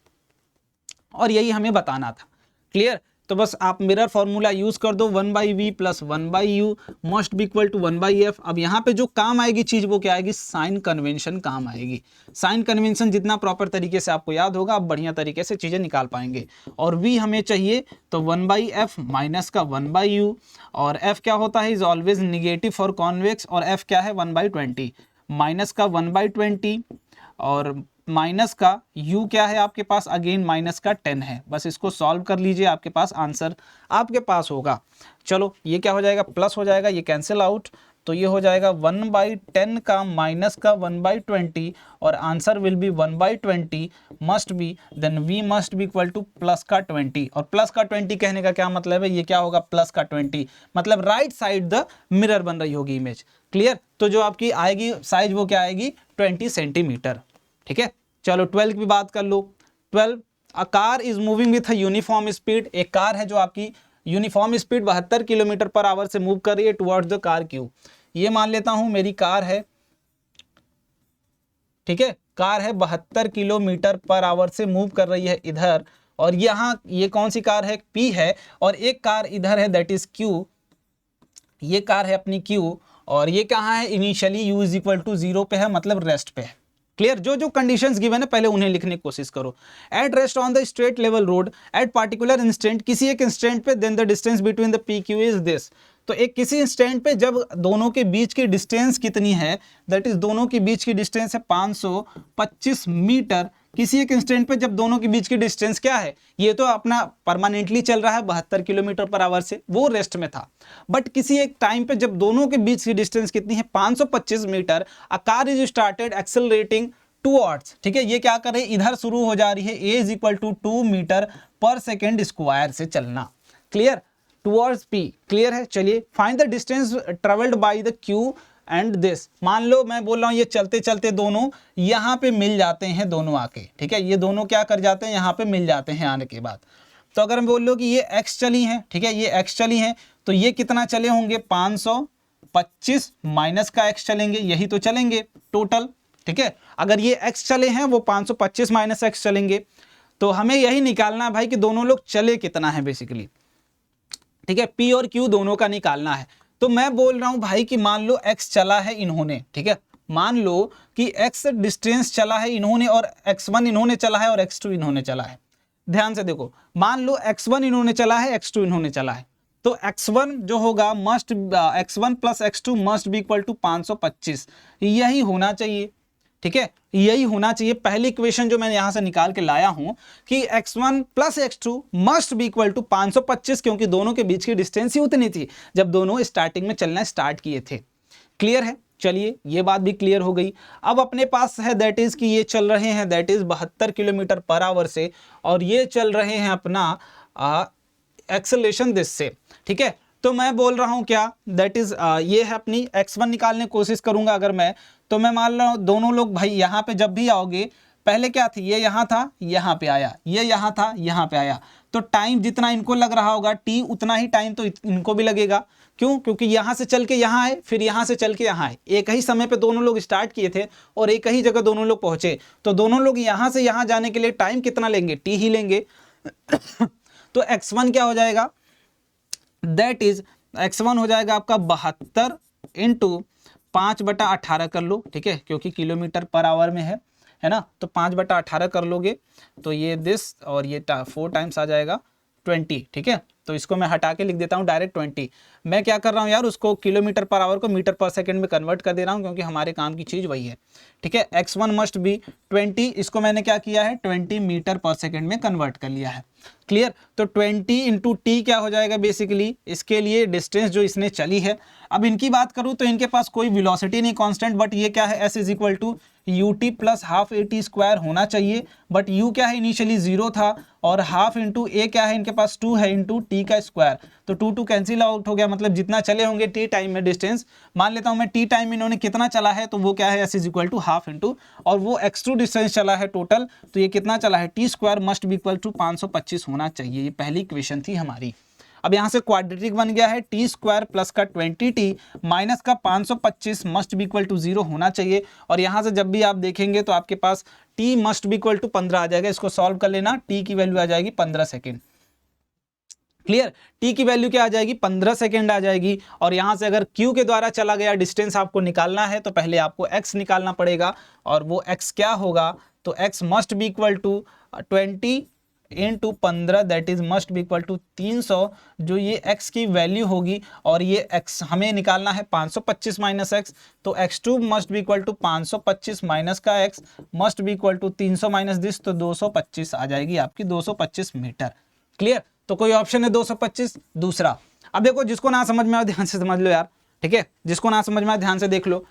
और यही हमें बताना था। क्लियर, तो बस आप मिरर फॉर्मूला यूज कर दो, 1/v plus 1/u must be equal to 1/f। अब यहाँ पे जो काम आएगी चीज वो क्या आएगी, साइन कन्वेंशन काम आएगी। साइन कन्वेंशन जितना प्रॉपर तरीके से आपको याद होगा, आप बढ़िया तरीके से चीजें निकाल पाएंगे। और v हमें चाहिए तो 1/f माइनस का 1/u, और f क्या होता है, is always negative for convex, और f क्या है 1/20, माइनस का 1/20 और माइनस का u क्या है आपके पास, अगेन माइनस का 10 है। बस इसको सॉल्व कर लीजिए, आपके पास आंसर आपके पास होगा। चलो ये क्या हो जाएगा, प्लस हो जाएगा, ये कैंसिल आउट, तो ये हो जाएगा 1/10 का माइनस का 1/20, और answer will be 1/20 must be, then v must be equal to plus का 20। और प्लस का 20 कहने का क्या मतलब है, ये क्या होगा, प्लस का 20, मतलब राइट साइड द मिरर बन रही होगी इमेज। क्लियर, तो जो आपकी आएगी साइज वो क्या आएगी, 20 सेंटीमीटर। ठीक है, चलो 12 की बात कर लो। 12, अ car is moving with a uniform speed. एक कार है जो आपकी uniform speed 72 kilometre per our से मूव कर रही है टुवर्ड्स द कार क्यू। ये मान लेता हूं मेरी कार है, ठीक है, कार है 72 किलोमीटर पर आवर से मूव कर रही है इधर, और यहाँ ये कौन सी कार है, P है, और एक कार इधर है दैट इज Q, ये कार है अपनी Q, और ये कहाँ है, initially u is equal to 0 पे है, मतलब रेस्ट पे है। क्लियर, जो जो कंडीशंस गिवन है पहले उन्हें लिखने की कोशिश करो। At rest on the straight level road at particular instant, किसी एक इंस्टेंट पे, then the distance between the P Q is this. तो एक किसी इंस्टेंट पे जब दोनों के बीच की डिस्टेंस कितनी है, दैट इज दोनों के बीच की डिस्टेंस है 525 मीटर। किसी एक इंस्टेंट पे जब दोनों के बीच की डिस्टेंस क्या है, ये तो अपना परमानेंटली चल रहा है 72 किलोमीटर पर आवर से, वो रेस्ट में था। बट किसी एक टाइम पे जब दोनों के बीच की डिस्टेंस कितनी है, 525 metre, a car is started accelerating towards, ठीक है, ये क्या कर रही है, इधर शुरू हो जा रही है, a is equal to 2 metre पर सेकेंड स्क्वायर से चलना। Clear, towards p। क्लियर है, चलिए find the distance travelled by the q and this. मान लो मैं बोल रहा हूँ ये चलते चलते दोनों यहाँ पे मिल जाते हैं, दोनों आके, ठीक है, ये दोनों क्या कर जाते हैं, यहाँ पे मिल जाते हैं आने के बाद। तो अगर हम बोल लो कि ये x चली हैं, ठीक है, ये x चली हैं, तो ये कितना चले होंगे, 525 माइनस का x चलेंगे, यही तो चलेंगे टोटल। ठीक है, अगर ये x चले हैं वो 525 माइनस x चलेंगे, तो हमें यही निकालना है भाई कि दोनों लोग चले कितना है बेसिकली। ठीक है, p और q दोनों का निकालना है। तो मैं बोल रहा हूं भाई कि मान लो x चला है इन्होंने, ठीक है, मान लो कि x डिस्टेंस चला है इन्होंने, और x1 इन्होंने चला है और x2 इन्होंने चला है। ध्यान से देखो, मान लो x1 इन्होंने चला है, x2 इन्होंने चला है, तो x1 जो होगा must x1 plus x2 must be equal to 525, यही होना चाहिए। ठीक है, यही होना चाहिए। पहली इक्वेशन जो मैं यहां से निकाल के लाया हूं कि x1 plus x2 must be equal to 525, क्योंकि दोनों के बीच की डिस्टेंस ही उतनी थी जब दोनों स्टार्टिंग में चलना स्टार्ट किए थे। क्लियर है, चलिए ये बात भी क्लियर हो गई। अब अपने पास है दैट इज कि ये चल रहे हैं that is 72 kilometre per our से, और ये चल रहे हैं अपना एक्सेलरेशन दिस से। ठीक है, तो मैं बोल रहा हूं क्या, दैट इज ये है अपनी x1 निकालने की कोशिश करूंगा अगर मैं, तो मैं मान रहा हूं दोनों लोग भाई यहाँ पे जब भी आओगे, पहले क्या थी, ये यहाँ था, यहाँ पे आया, ये यहाँ था, यहाँ पे आया, तो टाइम जितना इनको लग रहा होगा t, उतना ही टाइम तो इनको भी लगेगा। क्यों, क्योंकि यहाँ से चल के यहाँ आए, फिर यहाँ से चल के यहाँ आए, एक ही समय पे दोनों लोग स्टार्ट किए थे और एक ही जगह दोनों लोग पहुंचे, तो दोनों लोग यहाँ से यहाँ जाने के लिए टाइम कितना लेंगे, t ही लेंगे। तो x1 क्या हो जाएगा, दैट इज x1 हो जाएगा आपका 72 इंटू 5/18 कर लो, ठीक है, क्योंकि किलोमीटर पर आवर में है ना, तो 5/18 कर लोगे तो ये दिस और ये 4 टाइम्स आ जाएगा 20, ठीक है। तो इसको मैं हटा के लिख देता हूँ डायरेक्ट 20। मैं क्या कर रहा हूँ यार, उसको किलोमीटर पर आवर को मीटर पर सेकंड में कन्वर्ट कर दे रहा हूँ, क्योंकि हमारे काम की चीज़ वही है, ठीक है। x1 मस्ट बी 20, इसको मैंने क्या किया है 20 मीटर पर सेकंड में कन्वर्ट कर लिया है, क्लियर। तो 20 इंटू टी क्या हो जाएगा, बेसिकली इसके लिए डिस्टेंस जो इसने चली है। अब इनकी बात करूँ तो इनके पास कोई वेलोसिटी नहीं कांस्टेंट, बट ये क्या है, s is equal to ut plus half A T square होना चाहिए, बट u क्या है इनिशियली 0 था, और हाफ इंटू ए क्या है इनके पास 2 है इंटू टी का स्क्वायर, तो 2 कैंसिल आउट हो गया, मतलब जितना चले होंगे टी टाइम में डिस्टेंस, मान लेता हूं मैं टी टाइम में इन्होंने कितना चला है, तो वो क्या है s is equal to half into, और वो x2 डिस्टेंस चला है टोटल, तो ये कितना चला है T square must be equal to 525 होना चाहिए। ये पहली इक्वेशन थी हमारी। अब यहाँ से क्वाड्रेटिक बन गया है, टी स्क्वायर प्लस का 20t माइनस का 525 मस्ट बी इक्वल टू 0 होना चाहिए, और यहाँ से जब भी आप देखेंगे तो आपके पास t must be equal to 15 आ जाएगा। इसको सॉल्व कर लेना, t की वैल्यू आ जाएगी 15 सेकेंड, क्लियर। t की वैल्यू क्या आ जाएगी 15 सेकेंड आ जाएगी, और यहाँ से अगर q के द्वारा चला गया डिस्टेंस आपको निकालना है तो पहले आपको x निकालना पड़ेगा, और वो x क्या होगा, तो x must be equal to 20 into 15 that is must be equal to 300, जो ये x की वैल्यू होगी, और ये x हमें निकालना है 525 माइनस x, तो x2 must be equal to 525 minus का x must be equal to 300 minus this, तो 225 आ जाएगी आपकी 225 मीटर, क्लियर। तो कोई ऑप्शन है 225 दूसरा। अब देखो जिसको ना समझ में आए ध्यान से समझ लो यार, ठीक है, जिसको ना समझ में आए ध्यान से देख लो।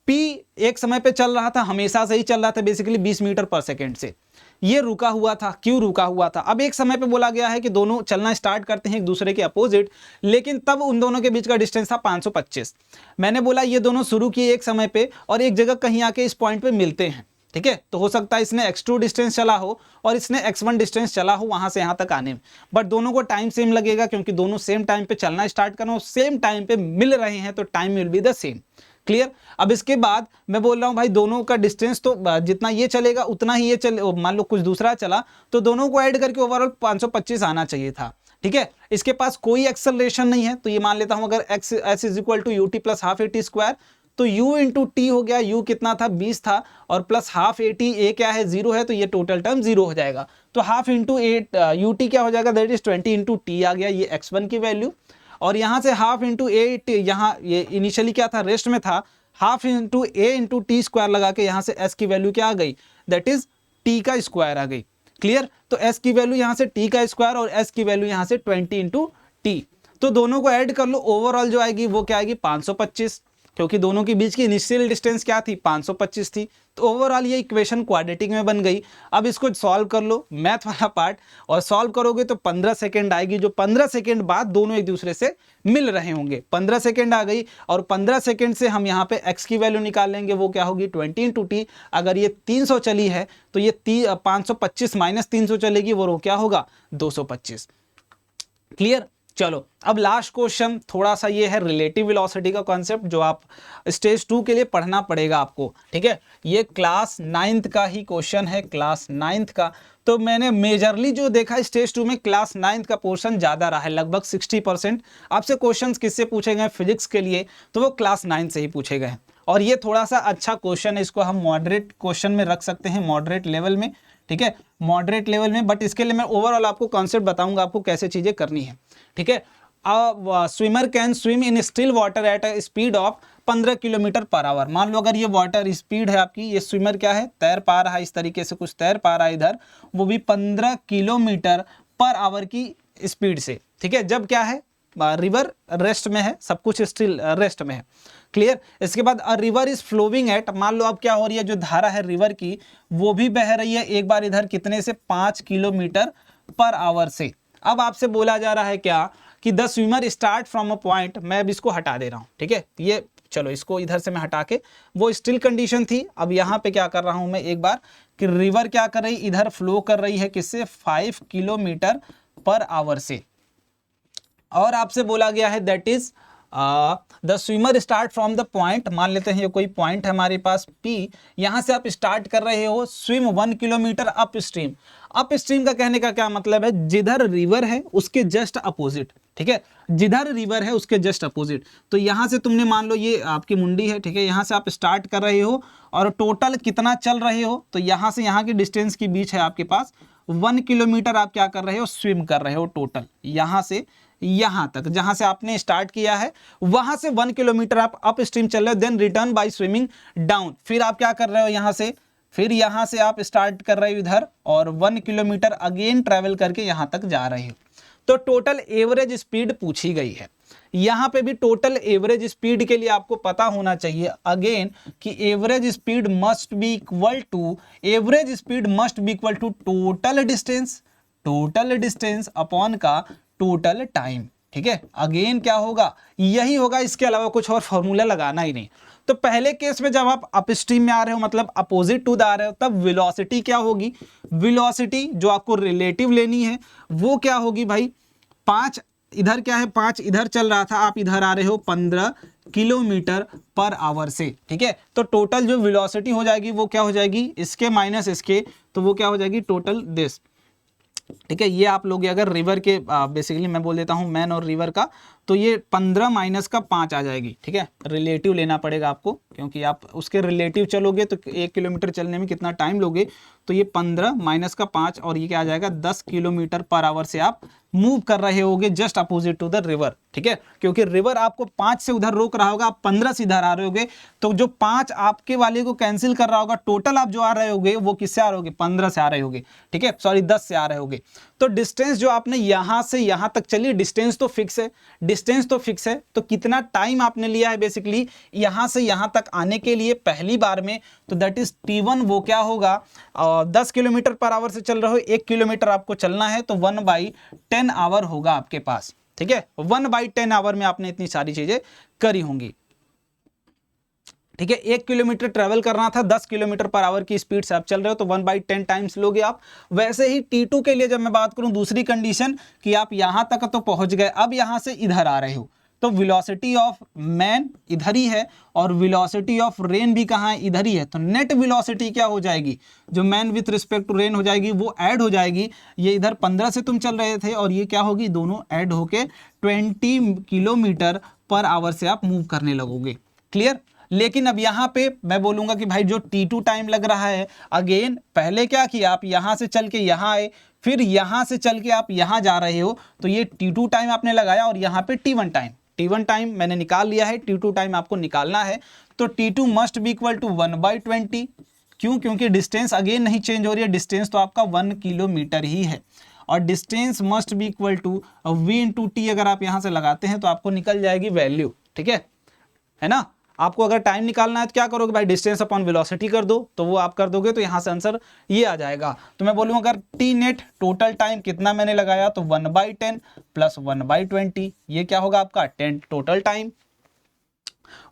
P एक समय पे चल रहा था, हमेशा से ही चल रहा था बेसिकली 20 मीटर पर सेकेंड से, ये रुका हुआ था, क्यों रुका हुआ था। अब एक समय पे बोला गया है कि दोनों चलना स्टार्ट करते हैं एक दूसरे के अपोजिट, लेकिन तब उन दोनों के बीच का डिस्टेंस था 525। मैंने बोला ये दोनों शुरू किए एक समय पे और एक जगह कहीं आके इस पॉइंट पे मिलते हैं, ठीक है। तो हो सकता है इसने x2 डिस्टेंस चला हो और इसने x1 डिस्टेंस चला हो वहां से यहां तक आने में, बट दोनों को टाइम सेम लगेगा, क्योंकि दोनों सेम टाइम पे चलना स्टार्ट करना और सेम टाइम पे मिल रहे हैं, तो time will be the same, clear. अब इसके बाद मैं बोल रहा हूं भाई दोनों का डिस्टेंस तो जितना ये चलेगा उतना ही ये चले, मान लो कुछ दूसरा चला तो दोनों को ऐड करके ओवरऑल 525 आना चाहिए था, ठीक है। इसके पास कोई एक्सेलरेशन नहीं है, तो ये मान लेता हूं अगर x is equal to ut plus half A T square, तो u इंटू टी हो गया, u कितना था 20 था, और plus half A t, a क्या है 0 है, तो ये टोटल टर्म 0 हो जाएगा, तो हाफ इंटू यू टी क्या हो जाएगा, दैट इज 20 इंटू टी आ गया, ये x1 की वैल्यू। और यहाँ से हाफ इंटू ए, यहाँ ये इनिशियली क्या था रेस्ट में था, हाफ इंटू ए इंटू टी स्क्वायर लगा के यहाँ से s की वैल्यू क्या आ गई, दैट इज t का स्क्वायर आ गई, क्लियर। तो s की वैल्यू यहाँ से t का स्क्वायर और s की वैल्यू यहाँ से 20 इंटू टी, तो दोनों को ऐड कर लो, ओवरऑल जो आएगी वो क्या आएगी 525, क्योंकि दोनों के बीच की इनिशियल डिस्टेंस क्या थी 525 थी, तो ओवरऑल ये इक्वेशन क्वाड्रेटिक में बन गई। अब इसको सॉल्व कर लो मैथ वाला पार्ट, और सॉल्व करोगे तो 15 सेकेंड आएगी, जो 15 सेकेंड बाद दोनों एक दूसरे से मिल रहे होंगे। 15 सेकेंड आ गई, और 15 सेकेंड से हम यहाँ पे x की वैल्यू निकाल लेंगे, वो क्या होगी 20 इंटू टी। अगर ये 300 चली है तो ये 525 माइनस 300 चलेगी, वो क्या होगा 225, क्लियर। चलो अब लास्ट क्वेश्चन थोड़ा सा ये है रिलेटिव वेलोसिटी का कॉन्सेप्ट, जो आप स्टेज 2 के लिए पढ़ना पड़ेगा आपको, ठीक है। ये क्लास 9th का ही क्वेश्चन है, क्लास 9th का। तो मैंने मेजरली जो देखा स्टेज 2 में क्लास 9th का पोर्शन ज़्यादा रहा है, लगभग 60%। आपसे क्वेश्चंस किससे पूछे गए फिजिक्स के लिए, तो वो क्लास 9 से ही पूछे गए हैं, और ये थोड़ा सा अच्छा क्वेश्चन है, इसको हम मॉडरेट क्वेश्चन में रख सकते हैं, मॉडरेट लेवल में, ठीक है, मॉडरेट लेवल में। बट इसके लिए मैं ओवरऑल आपको कॉन्सेप्ट बताऊंगा आपको कैसे चीजें करनी है, ठीक है। Swimmer can swim in still water at a speed of 15 kilometre per our. मान लो अगर ये वाटर स्पीड है आपकी, ये स्विमर क्या है तैर पा रहा है, इस तरीके से कुछ तैर पा रहा है इधर, वो भी 15 किलोमीटर पर आवर की स्पीड से, ठीक है। जब क्या है रिवर रेस्ट में है, सब कुछ स्टिल रेस्ट में है, क्लियर। इसके बाद a river is flowing at, मान लो अब क्या हो रही है, जो धारा है रिवर की वो भी बह रही है एक बार इधर कितने से 5 किलोमीटर पर आवर से। अब आपसे बोला जा रहा है क्या कि the swimmer start from a point, मैं अब इसको हटा दे रहा हूं, ठीक है, ये चलो इसको इधर से मैं हटा के, वो स्टिल कंडीशन थी। अब यहाँ पे क्या कर रहा हूं मैं एक बार कि रिवर क्या कर रही, इधर फ्लो कर रही है किससे 5 किलोमीटर पर आवर से, और आपसे बोला गया है that is the swimmer start from the point, मान लेते हैं ये कोई पॉइंट है हमारे पास P, यहाँ से आप स्टार्ट कर रहे हो swim 1 kilometre up stream. Up stream का कहने का क्या मतलब है, जिधर रिवर है उसके जस्ट अपोजिट, ठीक है, जिधर रिवर है उसके जस्ट अपोजिट। तो यहाँ से तुमने मान लो ये आपकी मुंडी है, ठीक है, यहाँ से आप स्टार्ट कर रहे हो और टोटल कितना चल रहे हो, तो यहाँ से यहाँ की डिस्टेंस के बीच है आपके पास 1 किलोमीटर आप क्या कर रहे हो, स्विम कर रहे हो टोटल, यहाँ से यहाँ तक जहां से आपने स्टार्ट किया है वहां से 1 किलोमीटर आप अप स्ट्रीम चल रहे हो, then return by swimming down. फिर आप क्या कर रहे हो, यहाँ से फिर यहाँ से आप स्टार्ट कर रहे हो इधर और 1 किलोमीटर अगेन ट्रेवल करके यहाँ तक जा रहे हो। तो टोटल एवरेज स्पीड पूछी गई है। यहाँ पे भी टोटल एवरेज स्पीड के लिए आपको पता होना चाहिए अगेन कि average speed must be equal to, average speed must be equal to total distance upon का टोटल टाइम, ठीक है। अगेन क्या होगा, यही होगा, इसके अलावा कुछ और फॉर्मूला लगाना ही नहीं। तो पहले केस में जब आप अपस्ट्रीम में आ रहे हो, मतलब अपोजिट टू द आ रहे हो, तब वेलोसिटी क्या होगी, वेलोसिटी जो आपको रिलेटिव लेनी है वो क्या होगी भाई, 5 इधर क्या है, 5 इधर चल रहा था, आप इधर आ रहे हो 15 किलोमीटर पर आवर से, ठीक है। तो टोटल जो वेलोसिटी हो जाएगी वो क्या हो जाएगी, इसके माइनस इसके, तो वो क्या हो जाएगी टोटल दिस, ठीक है। ये आप लोग अगर रिवर के बेसिकली मैं बोल देता हूँ मैन और रिवर का, तो ये 15 माइनस का 5 आ जाएगी, ठीक है। रिलेटिव लेना पड़ेगा आपको, क्योंकि आप उसके रिलेटिव चलोगे तो 1 किलोमीटर चलने में कितना टाइम लोगे, तो ये 15 माइनस का 5 और ये क्या आ जाएगा 10 किलोमीटर पर आवर से आप मूव कर रहे होगे just opposite to the river, ठीक है। क्योंकि रिवर आपको 5 से उधर रोक रहा होगा, आप 15 से इधर आ रहे होगे, तो जो 5 आपके वाले को कैंसिल कर रहा होगा, टोटल आप जो आ रहे होगे वो किससे आ रहे होगे, 15 से आ रहे होगे, ठीक है, सॉरी 10 से आ रहे होगे। तो डिस्टेंस जो आपने यहां से यहां तक चलिए, डिस्टेंस तो फिक्स है, डिस्टेंस तो फिक्स है, तो कितना टाइम आपने लिया है बेसिकली यहां से यहां तक आने के लिए पहली बार में, तो दैट इज T1 वो क्या होगा, 10 किलोमीटर पर आवर से चल रहे हो, 1 किलोमीटर आपको चलना है, तो 1/10 आवर होगा आपके पास, ठीक है। 1/10 आवर में आपने इतनी सारी चीजें करी होंगी, ठीक है। 1 किलोमीटर ट्रेवल करना था, 10 किलोमीटर पर आवर की स्पीड से आप चल रहे हो, तो 1/10 टाइम्स लोगे आप। वैसे ही T2 के लिए जब मैं बात करूं, दूसरी कंडीशन कि आप यहां तक तो पहुंच गए, अब यहां से इधर आ रहे हो, तो वेलोसिटी ऑफ मैन इधर ही है और वेलोसिटी ऑफ रेन भी कहाँ है, इधर ही है। तो नेट वेलोसिटी क्या हो जाएगी, जो man with respect to rain हो जाएगी वो ऐड हो जाएगी। ये इधर 15 से तुम चल रहे थे और ये क्या होगी, दोनों ऐड होके 20 किलोमीटर पर आवर से आप मूव करने लगोगे, क्लियर। लेकिन अब यहाँ पे मैं बोलूंगा कि भाई जो T2 टाइम लग रहा है, अगेन पहले क्या किया, आप यहाँ से चल के यहाँ आए, फिर यहाँ से चल के आप यहाँ जा रहे हो, तो ये T2 टाइम आपने लगाया और यहाँ पे T1 टाइम मैंने निकाल लिया है, T2 टाइम आपको निकालना है। तो T2 must be equal to 1/20, क्यों, क्योंकि डिस्टेंस अगेन नहीं चेंज हो रही है, डिस्टेंस तो आपका 1 किलोमीटर ही है, और distance must be equal to V/T। अगर आप यहाँ से लगाते हैं तो आपको निकल जाएगी वैल्यू, ठीक है ना। आपको अगर टाइम निकालना है तो क्या करोगे भाई, डिस्टेंस अपॉन वेलोसिटी कर दो, तो वो आप कर दोगे तो यहां से आंसर ये आ जाएगा। तो मैं बोलूंगा अगर टी नेट टोटल टाइम कितना मैंने लगाया, तो 1/10 प्लस 1/20, ये क्या होगा आपका 10 टोटल टाइम।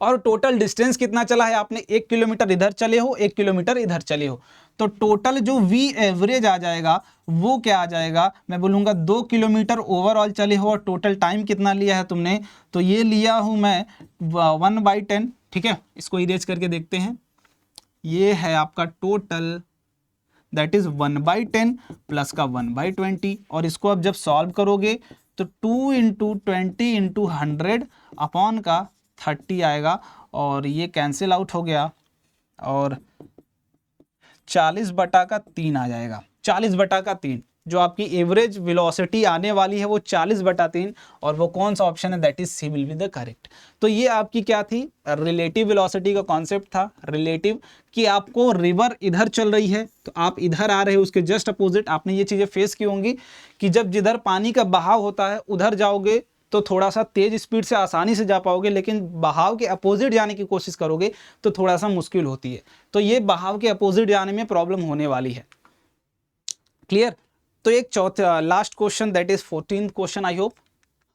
और टोटल डिस्टेंस कितना चला है आपने, 1 किलोमीटर इधर चले हो, 1 किलोमीटर इधर चले हो, तो टोटल जो V एवरेज आ जाएगा वो क्या आ जाएगा, मैं बोलूँगा 2 किलोमीटर ओवरऑल चले हो, और टोटल टाइम कितना लिया है तुमने, तो ये लिया हूँ मैं 1/10, ठीक है। इसको इरेज करके देखते हैं, ये है आपका टोटल, दैट इज 1/10 प्लस का 1/20, और इसको अब जब सॉल्व करोगे तो 2 × 20 × 100 अपॉन का 30 आएगा, और ये कैंसिल आउट हो गया, और 40/3 आ जाएगा। 40/3 जो आपकी एवरेज वेलोसिटी आने वाली है वो 40/3, और वो कौन सा ऑप्शन है, that is C will be the correct. तो ये आपकी क्या थी, रिलेटिव वेलोसिटी का कॉन्सेप्ट था। रिलेटिव कि आपको रिवर इधर चल रही है तो आप इधर आ रहे हो, उसके जस्ट अपोजिट आपने ये चीजें फेस की होंगी कि जब जिधर पानी का बहाव होता है उधर जाओगे तो थोड़ा सा तेज स्पीड से आसानी से जा पाओगे, लेकिन बहाव के अपोजिट जाने की कोशिश करोगे तो थोड़ा सा मुश्किल होती है। तो ये बहाव के अपोजिट जाने में प्रॉब्लम होने वाली है, क्लियर। तो एक चौथा last question, that is 14th question, I hope,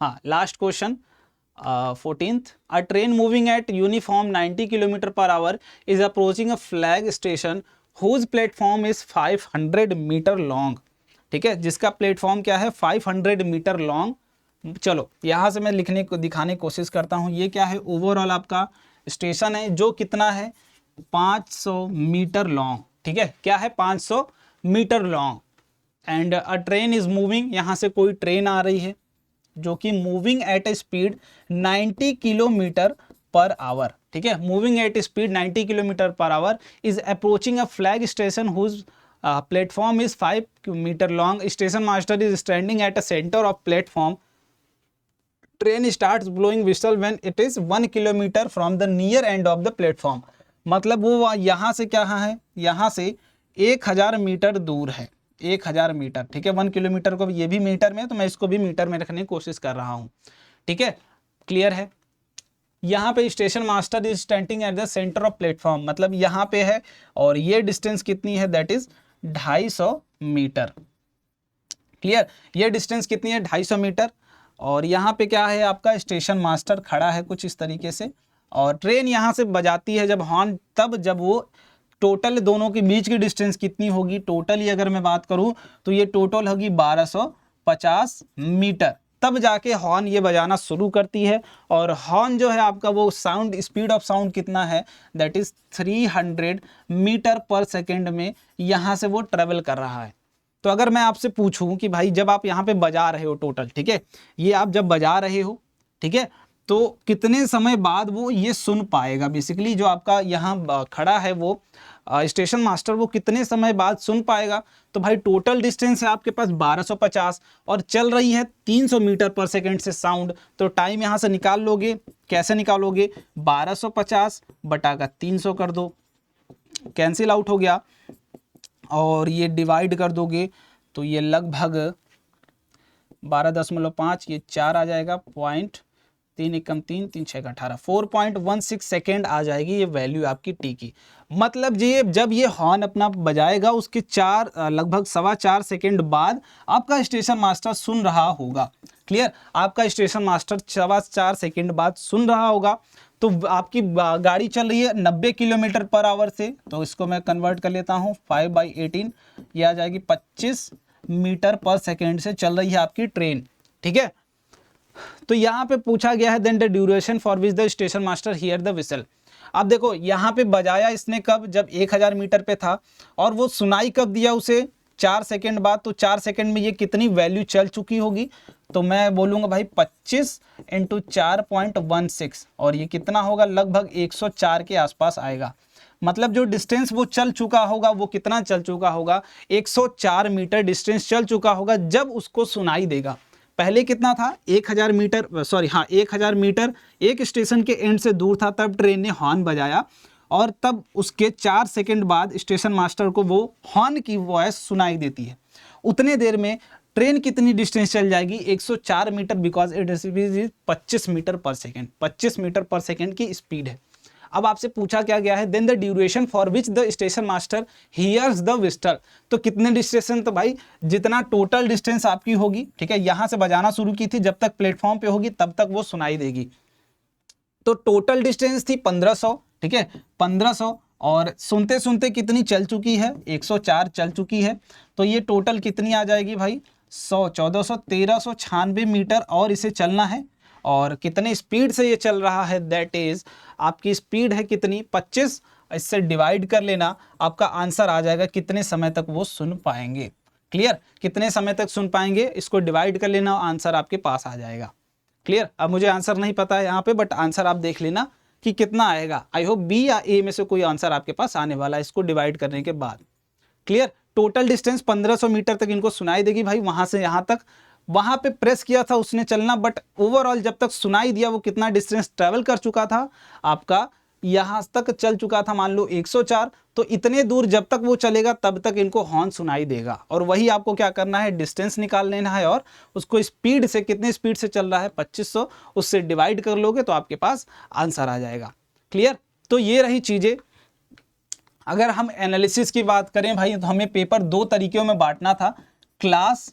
हाँ last question 14th। A train moving at uniform 90 kilometre per hour is approaching a flag station whose platform is 500 metre long, ठीक है, जिसका प्लेटफॉर्म क्या है 500 मीटर लॉन्ग, चलो यहाँ से मैं लिखने को दिखाने की कोशिश करता हूँ। ये क्या है, ओवरऑल आपका स्टेशन है जो कितना है 500 मीटर लॉन्ग, ठीक है, क्या है 500 metre long. And a train is moving, यहाँ से कोई ट्रेन आ रही है जो कि moving at a speed 90 kilometre per hour, ठीक है, moving at speed 90 kilometre per hour, is approaching a flag station whose platform is 5 metre long, station master is standing at a centre of platform, train starts blowing whistle when it is 1 kilometre from the near end of the platform. मतलब वो यहाँ से क्या है, यहाँ से 1000 मीटर दूर है, 1000 मीटर, ठीक है, 1 किलोमीटर को ये भी मीटर में, तो मैं इसको भी मीटर में रखने की कोशिश कर रहा हूँ, ठीक है, क्लियर है। यहाँ पे station master is standing at the centre of platform, मतलब यहाँ पे है, और ये डिस्टेंस कितनी है, दैट इज 250 मीटर, क्लियर, ये डिस्टेंस कितनी है 250 मीटर। और यहाँ पे क्या है, आपका स्टेशन मास्टर खड़ा है कुछ इस तरीके से, और ट्रेन यहाँ से बजाती है जब हॉर्न, तब जब वो टोटल दोनों के बीच की डिस्टेंस कितनी होगी, टोटली अगर मैं बात करूं तो ये टोटल होगी 1250 मीटर, तब जाके हॉर्न ये बजाना शुरू करती है। और हॉर्न जो है आपका वो साउंड, स्पीड ऑफ साउंड कितना है, दैट इज 300 मीटर पर सेकेंड में यहाँ से वो ट्रेवल कर रहा है। तो अगर मैं आपसे पूछूं कि भाई जब आप यहाँ पे बजा रहे हो टोटल, ठीक है, ये आप जब बजा रहे हो, ठीक है, तो कितने समय बाद वो ये सुन पाएगा, बेसिकली जो आपका यहाँ खड़ा है वो स्टेशन मास्टर, वो कितने समय बाद सुन पाएगा। तो भाई टोटल डिस्टेंस है आपके पास 1250 और चल रही है 300 मीटर पर सेकेंड से साउंड, तो टाइम यहाँ से निकाल लोगे, कैसे निकालोगे, 1250 बटा का 300 कर दो, कैंसिल आउट हो गया, और ये डिवाइड कर दोगे तो ये लगभग 12.5, ये 4 आ जाएगा, पॉइंट 3 एकम 3 3 6 18, 4.16 सेकेंड आ जाएगी ये वैल्यू आपकी टी की। मतलब ये जब ये हॉर्न अपना बजाएगा उसके लगभग 4.25 सेकेंड बाद आपका स्टेशन मास्टर सुन रहा होगा, क्लियर, आपका स्टेशन मास्टर 4.25 सेकेंड बाद सुन रहा होगा। तो आपकी गाड़ी चल रही है 90 किलोमीटर पर आवर से, तो इसको मैं कन्वर्ट कर लेता हूँ 5/18, ये आ जाएगी 25 मीटर पर सेकेंड से चल रही है आपकी ट्रेन, ठीक है। तो यहाँ पे पूछा गया है then the duration for which the station master hear the whistle. अब देखो यहाँ पे बजाया इसने कब, जब 1000 मीटर पे था, और वो सुनाई कब दिया उसे, 4 सेकेंड बाद, तो 4 सेकेंड में ये कितनी वैल्यू चल चुकी होगी, तो मैं बोलूँगा भाई 25 × 4.16, और ये कितना होगा, लगभग 104 के आसपास आएगा। मतलब जो डिस्टेंस वो चल चुका होगा वो कितना चल चुका होगा, 104 मीटर डिस्टेंस चल चुका होगा जब उसको सुनाई देगा। पहले कितना था, 1000 मीटर, सॉरी हाँ 1000 मीटर एक स्टेशन के एंड से दूर था, तब ट्रेन ने हॉर्न बजाया, और तब उसके 4 सेकेंड बाद स्टेशन मास्टर को वो हॉर्न की वॉइस सुनाई देती है। उतने देर में ट्रेन कितनी डिस्टेंस चल जाएगी, 104 metre, because it is 25 metre पर सेकेंड, 25 मीटर पर सेकेंड की स्पीड है। अब आपसे पूछा क्या गया है, then the duration for which the station master hears the whistle, तो कितने डिस्टेंस, तो भाई जितना टोटल डिस्टेंस आपकी होगी, ठीक है, यहाँ से बजाना शुरू की थी, जब तक प्लेटफॉर्म पे होगी तब तक वो सुनाई देगी। तो टोटल डिस्टेंस थी 1500, ठीक है, 1500, और सुनते सुनते कितनी चल चुकी है, 104 चल चुकी है, तो ये टोटल कितनी आ जाएगी भाई, 100, 1400, 1396 मीटर, और इसे चलना है। और कितने स्पीड से ये चल रहा है, दैट इज आपकी स्पीड है कितनी, 25, इससे डिवाइड कर लेना, आपका आंसर आ जाएगा कितने समय तक वो सुन पाएंगे, क्लियर, कितने समय तक सुन पाएंगे, इसको डिवाइड कर लेना, आंसर आपके पास आ जाएगा, क्लियर। अब मुझे आंसर नहीं पता है यहाँ पे, बट आंसर आप देख लेना कि कितना आएगा। आई होप बी या ए में से कोई आंसर आपके पास आने वाला है इसको डिवाइड करने के बाद, क्लियर। टोटल डिस्टेंस 1500 मीटर तक इनको सुनाई देगी भाई, वहां से यहाँ तक, वहां पे प्रेस किया था उसने चलना, बट ओवरऑल जब तक सुनाई दिया वो कितना डिस्टेंस ट्रेवल कर चुका था, आपका यहाँ तक चल चुका था मान लो 104, तो इतने दूर जब तक वो चलेगा तब तक इनको हॉर्न सुनाई देगा, और वही आपको क्या करना है, डिस्टेंस निकाल लेना है, और उसको स्पीड से, कितने स्पीड से चल रहा है 2500, उससे डिवाइड कर लोगे तो आपके पास आंसर आ जाएगा, क्लियर। तो ये रही चीज़ें। अगर हम एनालिसिस की बात करें भाई, तो हमें पेपर 2 तरीक़ों में बांटना था, क्लास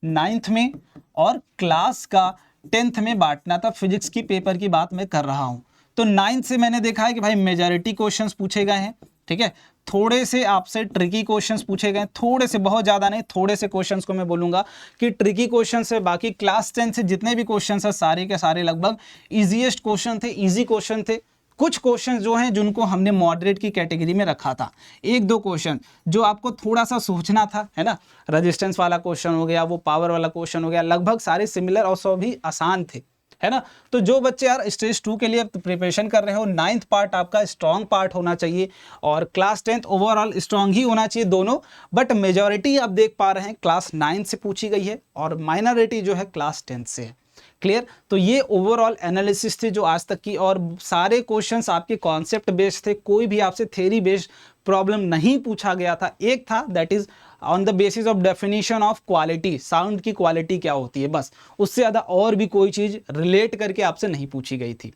9th में और क्लास का 10th में बांटना था। फिजिक्स की पेपर की बात मैं कर रहा हूं। तो 9th से मैंने देखा है कि भाई मेजॉरिटी क्वेश्चंस पूछे गए हैं, ठीक है, थोड़े से आपसे ट्रिकी क्वेश्चंस पूछे गए, थोड़े से, बहुत ज़्यादा नहीं, थोड़े से क्वेश्चंस को मैं बोलूँगा कि ट्रिकी क्वेश्चन है। बाकी क्लास 10 से जितने भी क्वेश्चंस हैं सारे के सारे लगभग ईजीएस्ट क्वेश्चन थे, ईजी क्वेश्चन थे। कुछ क्वेश्चन जो हैं जिनको हमने मॉडरेट की कैटेगरी में रखा था, एक दो क्वेश्चन जो आपको थोड़ा सा सोचना था, है ना, रेजिस्टेंस वाला क्वेश्चन हो गया, वो पावर वाला क्वेश्चन हो गया, लगभग सारे सिमिलर और सब भी आसान थे, है ना। तो जो बच्चे यार स्टेज 2 के लिए प्रिपरेशन कर रहे हो, 9th पार्ट आपका स्ट्रॉन्ग पार्ट होना चाहिए और क्लास 10th ओवरऑल स्ट्रॉन्ग ही होना चाहिए दोनों, बट मेजॉरिटी आप देख पा रहे हैं क्लास 9 से पूछी गई है और माइनॉरिटी जो है क्लास 10 से है। क्लियर। तो ये ओवरऑल एनालिसिस थे जो आज तक की, और सारे क्वेश्चंस आपके कॉन्सेप्ट बेस्ड थे, कोई भी आपसे थ्योरी बेस्ड प्रॉब्लम नहीं पूछा गया था। एक था that is on the basis of definition of quality, sound की क्वालिटी क्या होती है, बस उससे ज़्यादा और भी कोई चीज़ रिलेट करके आपसे नहीं पूछी गई थी।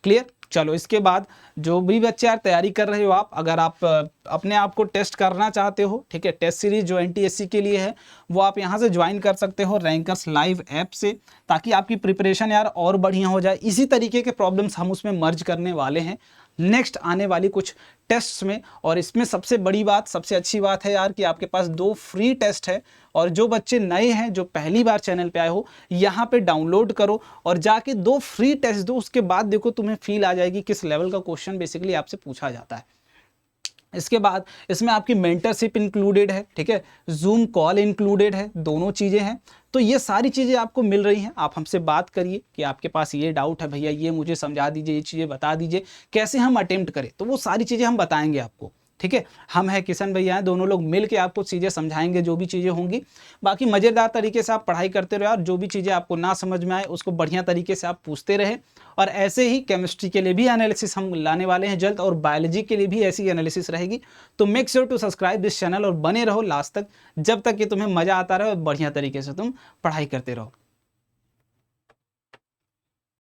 क्लियर। चलो इसके बाद जो भी बच्चे यार तैयारी कर रहे हो आप, अगर आप अपने आप को टेस्ट करना चाहते हो, ठीक है, टेस्ट सीरीज जो एनटीएससी के लिए है वो आप यहाँ से ज्वाइन कर सकते हो रैंकर्स लाइव ऐप से, ताकि आपकी प्रिपरेशन यार और बढ़िया हो जाए। इसी तरीके के प्रॉब्लम्स हम उसमें मर्ज करने वाले हैं नेक्स्ट आने वाली कुछ टेस्ट्स में। और इसमें सबसे बड़ी बात, सबसे अच्छी बात है यार कि आपके पास 2 फ्री टेस्ट है, और जो बच्चे नए हैं, जो पहली बार चैनल पे आए हो, यहाँ पे डाउनलोड करो और जाके 2 फ्री टेस्ट दो, उसके बाद देखो तुम्हें फील आ जाएगी किस लेवल का क्वेश्चन बेसिकली आपसे पूछा जाता है। इसके बाद इसमें आपकी मेंटरशिप इंक्लूडेड है, ठीक है, जूम कॉल इंक्लूडेड है, दोनों चीज़ें हैं। तो ये सारी चीज़ें आपको मिल रही हैं। आप हमसे बात करिए कि आपके पास ये डाउट है भैया, ये मुझे समझा दीजिए, ये चीज़ें बता दीजिए, कैसे हम अटेम्प्ट करें, तो वो सारी चीज़ें हम बताएंगे आपको। ठीक है, हम हैं किशन भैया हैं, दोनों लोग मिल के आपको चीज़ें समझाएंगे, जो भी चीज़ें होंगी। बाकी मज़ेदार तरीके से आप पढ़ाई करते रहो यार, जो भी चीज़ें आपको ना समझ में आए उसको बढ़िया तरीके से आप पूछते रहे। और ऐसे ही केमिस्ट्री के लिए भी एनालिसिस हम लाने वाले हैं जल्द, और बायोलॉजी के लिए भी ऐसी एनालिसिस रहेगी। तो make sure to subscribe this channel और बने रहो लास्ट तक, जब तक कि तुम्हें मज़ा आता रहे और बढ़िया तरीके से तुम पढ़ाई करते रहो।